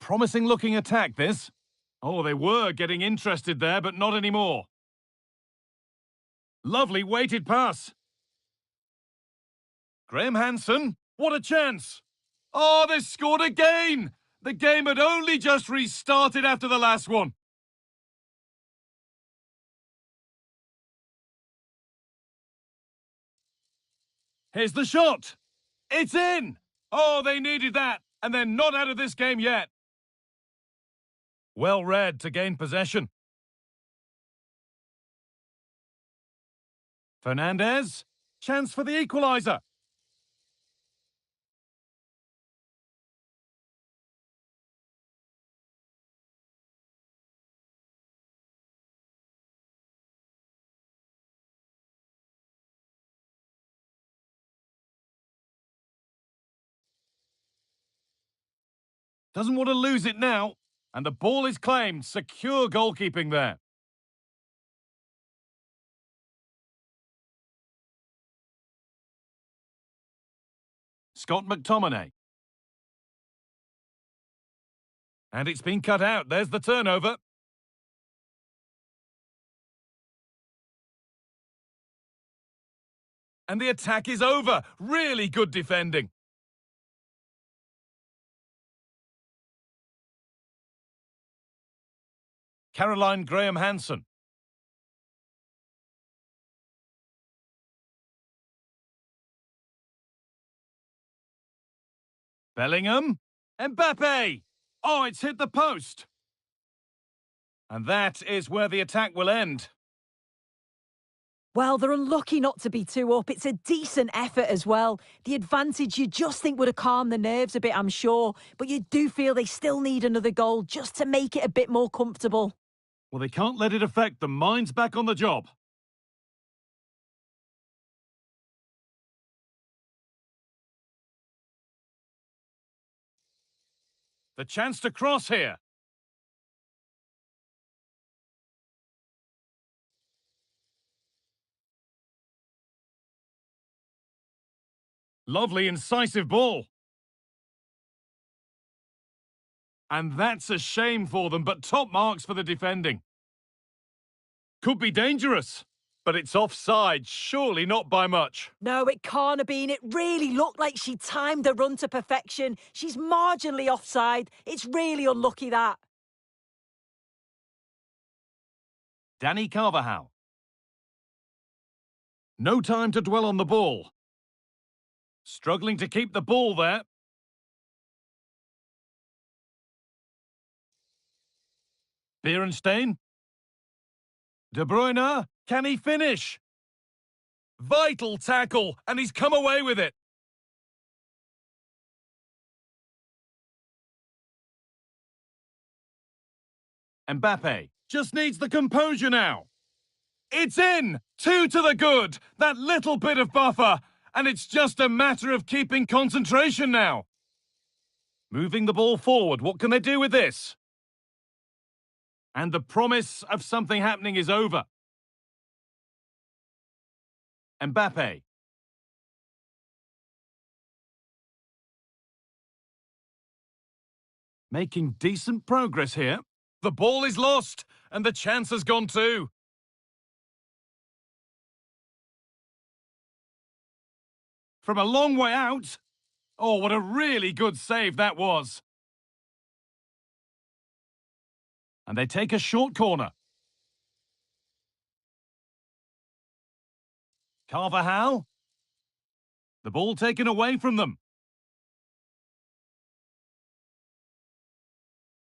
Speaker 3: Promising looking attack, this. Oh, they were getting interested there, but not anymore. Lovely weighted pass. Graham Hansen. What a chance. Oh, they scored again. The game had only just restarted after the last one. Here's the shot. It's in. Oh, they needed that, and they're not out of this game yet. Well read to gain possession. Fernandez. Chance for the equaliser. Doesn't want to lose it now. And the ball is claimed. Secure goalkeeping there. Scott McTominay. And it's been cut out. There's the turnover. And the attack is over. Really good defending. Caroline Graham Hansen. Bellingham. Mbappe. Oh, it's hit the post. And that is where the attack will end.
Speaker 4: Well, they're unlucky not to be 2 up. It's a decent effort as well. The advantage you just think would have calmed the nerves a bit, I'm sure. But you do feel they still need another goal just to make it a bit more comfortable.
Speaker 3: Well, they can't let it affect them. Mind's back on the job. The chance to cross here. Lovely, incisive ball. And that's a shame for them, but top marks for the defending. Could be dangerous, but it's offside, surely not by much.
Speaker 4: No, it can't have been. It really looked like she timed the run to perfection. She's marginally offside. It's really unlucky, that.
Speaker 3: Dani Carvajal. No time to dwell on the ball. Struggling to keep the ball there. Beerenstein. De Bruyne, can he finish? Vital tackle, and he's come away with it. Mbappe just needs the composure now. It's in! 2 to the good! That little bit of buffer, and it's just a matter of keeping concentration now. Moving the ball forward, what can they do with this? And the promise of something happening is over. Mbappe. Making decent progress here. The ball is lost, and the chance has gone too. from a long way out. Oh, what a really good save that was. And they take a short corner. Carvajal. The ball taken away from them.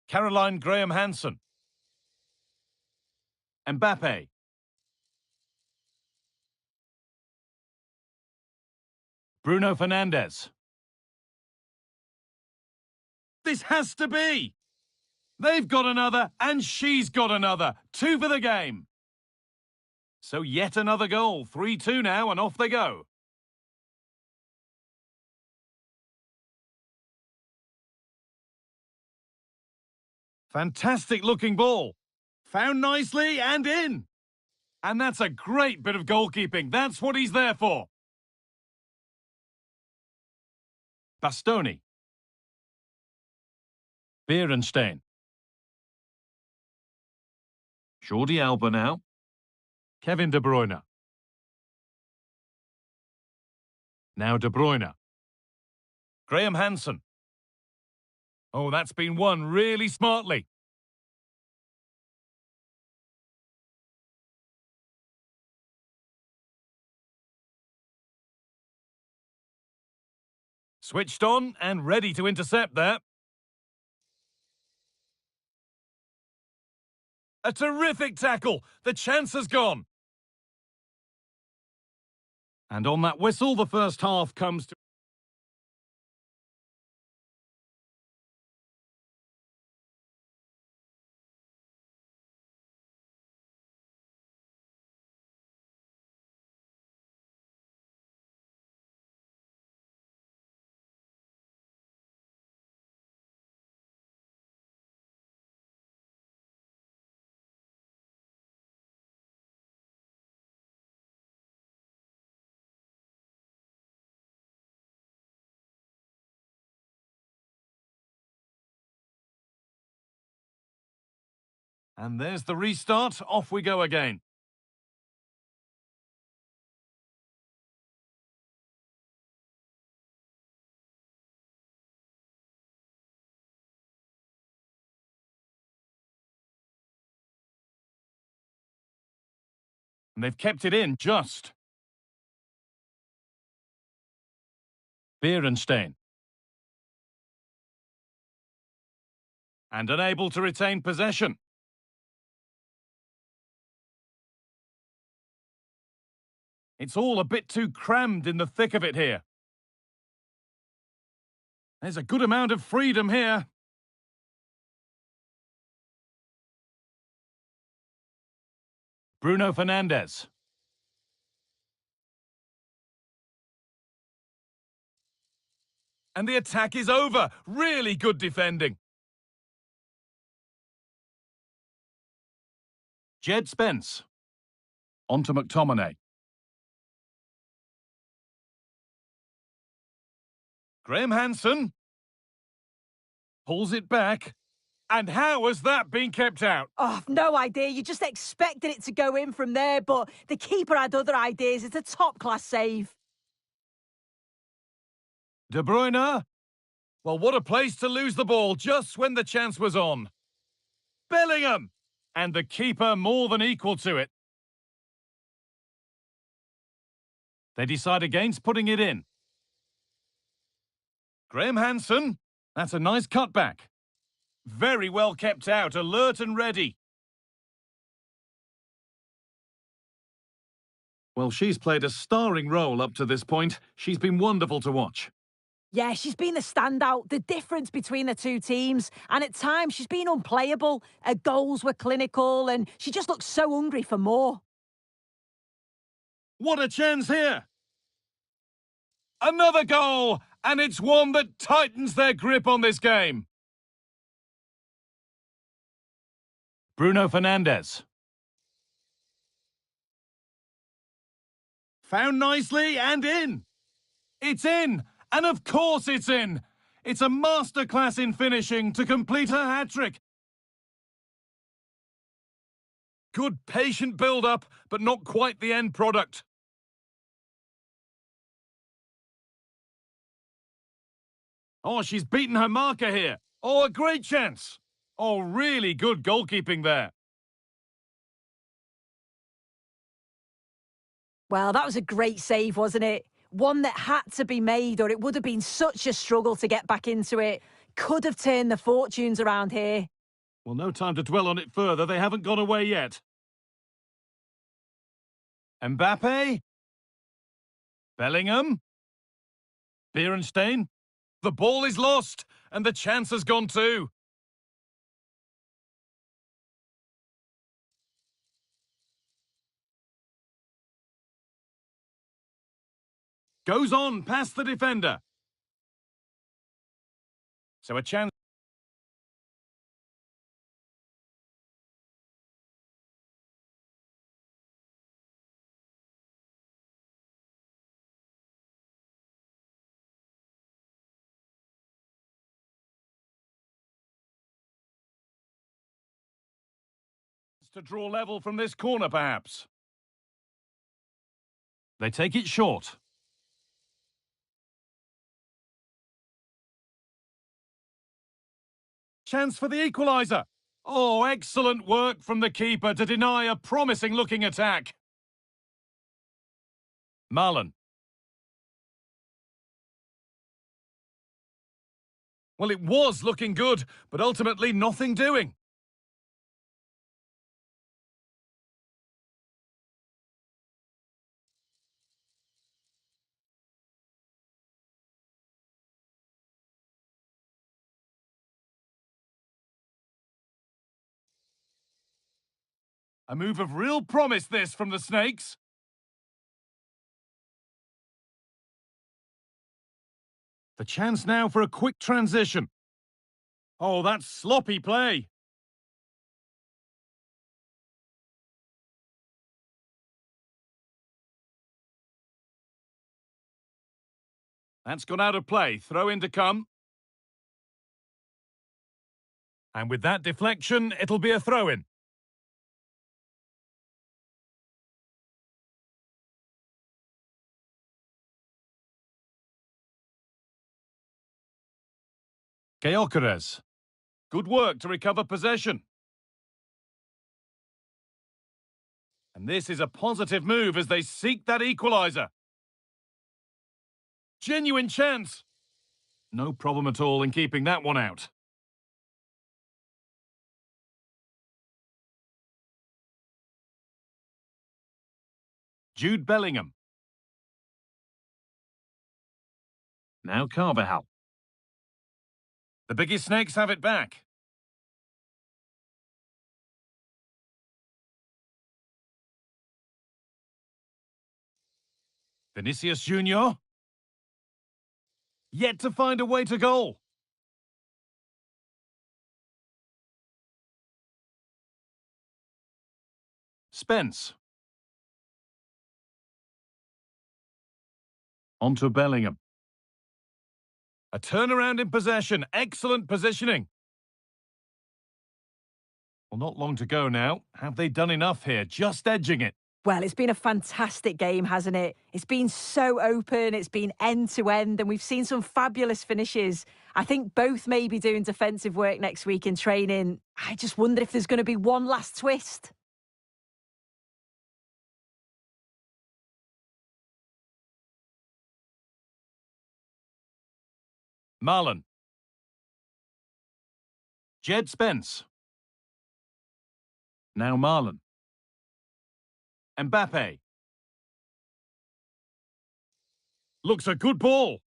Speaker 3: Caroline Graham-Hansen. Mbappe. Bruno Fernandes. This has to be. They've got another, and she's got another. 2 for the game. So yet another goal. 3-2 now, and off they go. Fantastic looking ball. Found nicely and in. And that's a great bit of goalkeeping. That's what he's there for. Bastoni. Beerenstein. Jordi Alba now. Kevin De Bruyne. Now De Bruyne. Graham-Hansen. Oh, that's been won really smartly. Switched on and ready to intercept there. A terrific tackle. The chance has gone. And on that whistle, the first half comes to... And there's the restart. Off we go again. And they've kept it in just. Beerenstein. And unable to retain possession. It's all a bit too crammed in the thick of it here. There's a good amount of freedom here. Bruno Fernandes. And the attack is over. Really good defending. Jed Spence. On to McTominay. Graham-Hansen. Pulls it back. And how has that been kept out?
Speaker 4: Oh, I've no idea. You just expected it to go in from there, but the keeper had other ideas. It's a top-class save.
Speaker 3: De Bruyne. Well, what a place to lose the ball just when the chance was on. Bellingham. And the keeper more than equal to it. They decide against putting it in. Graham-Hansen. That's a nice cutback. Very well kept out, alert and ready. Well, she's played a starring role up to this point. She's been wonderful to watch.
Speaker 4: Yeah, she's been the standout, the difference between the two teams. And at times, she's been unplayable. Her goals were clinical, and she just looks so hungry for more.
Speaker 3: What a chance here! Another goal! And it's one that tightens their grip on this game. Bruno Fernandes. Found nicely and in. It's in! And of course it's in! It's a masterclass in finishing to complete her hat-trick. Good patient build-up, but not quite the end product. Oh, she's beaten her marker here. Oh, a great chance. Oh, really good goalkeeping there.
Speaker 4: Well, that was a great save, wasn't it? One that had to be made, or it would have been such a struggle to get back into it. Could have turned the fortunes around here.
Speaker 3: Well, no time to dwell on it further. They haven't gone away yet. Mbappe. Bellingham. Beerenstein. The ball is lost, and the chance has gone too. Goes on past the defender. So a chance. To draw level from this corner, perhaps. They take it short. Chance for the equaliser. Oh, excellent work from the keeper to deny a promising-looking attack. Marlon. Well, it was looking good, but ultimately nothing doing. A move of real promise, this, from the Snakes. The chance now for a quick transition. Oh, that's sloppy play. That's gone out of play. Throw in to come. And with that deflection, it'll be a throw-in. Gyökeres. Good work to recover possession. And this is a positive move as they seek that equaliser. Genuine chance. No problem at all in keeping that one out. Jude Bellingham. Now Carvajal. The biggest Snakes have it back. Vinicius Junior. Yet to find a way to goal. Spence. On to Bellingham. A turnaround in possession. Excellent positioning. Well, not long to go now. Have they done enough here? Just edging it.
Speaker 4: Well, it's been a fantastic game, hasn't it? It's been so open, it's been end-to-end, and we've seen some fabulous finishes. I think both may be doing defensive work next week in training. I just wonder if there's going to be one last twist.
Speaker 3: Marlon. Jed Spence. Now Marlon. Mbappe. Looks a good ball.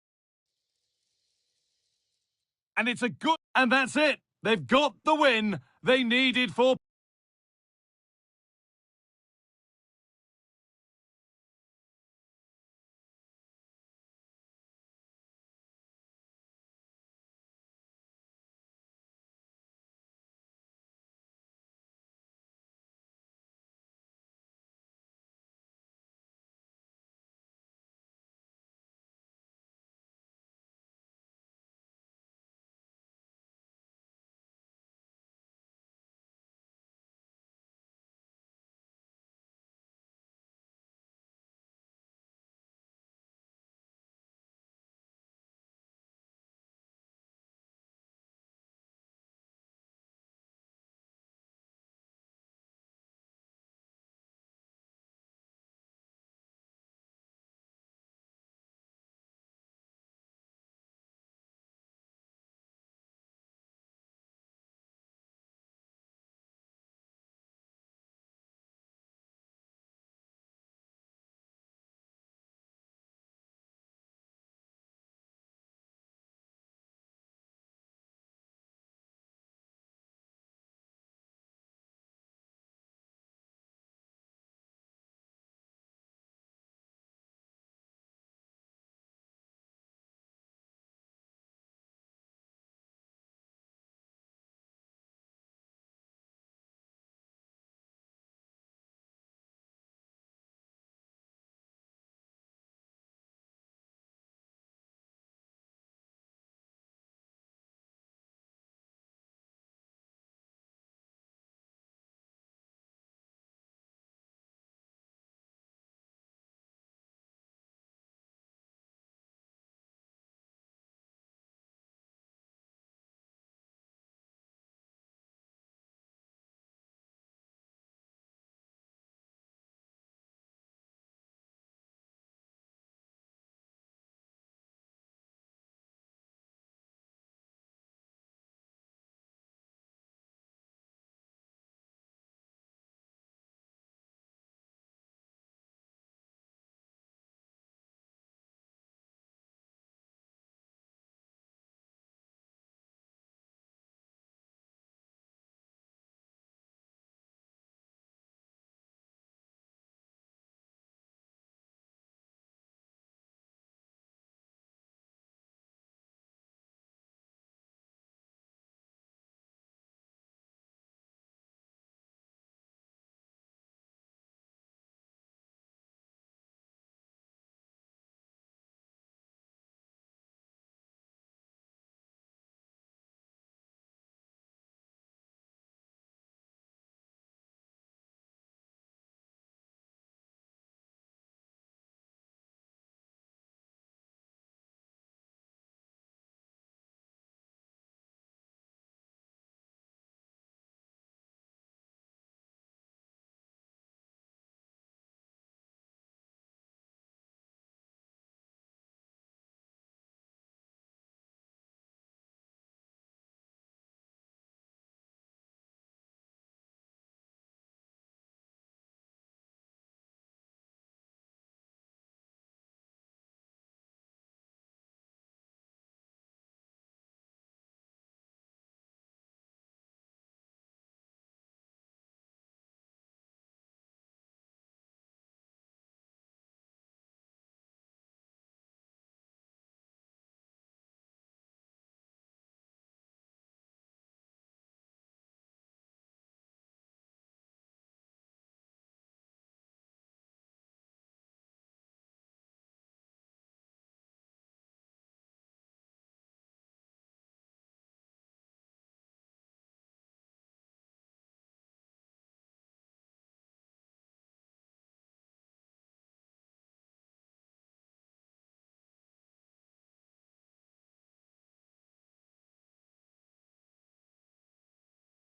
Speaker 3: And it's a good... And that's it. They've got the win they needed for...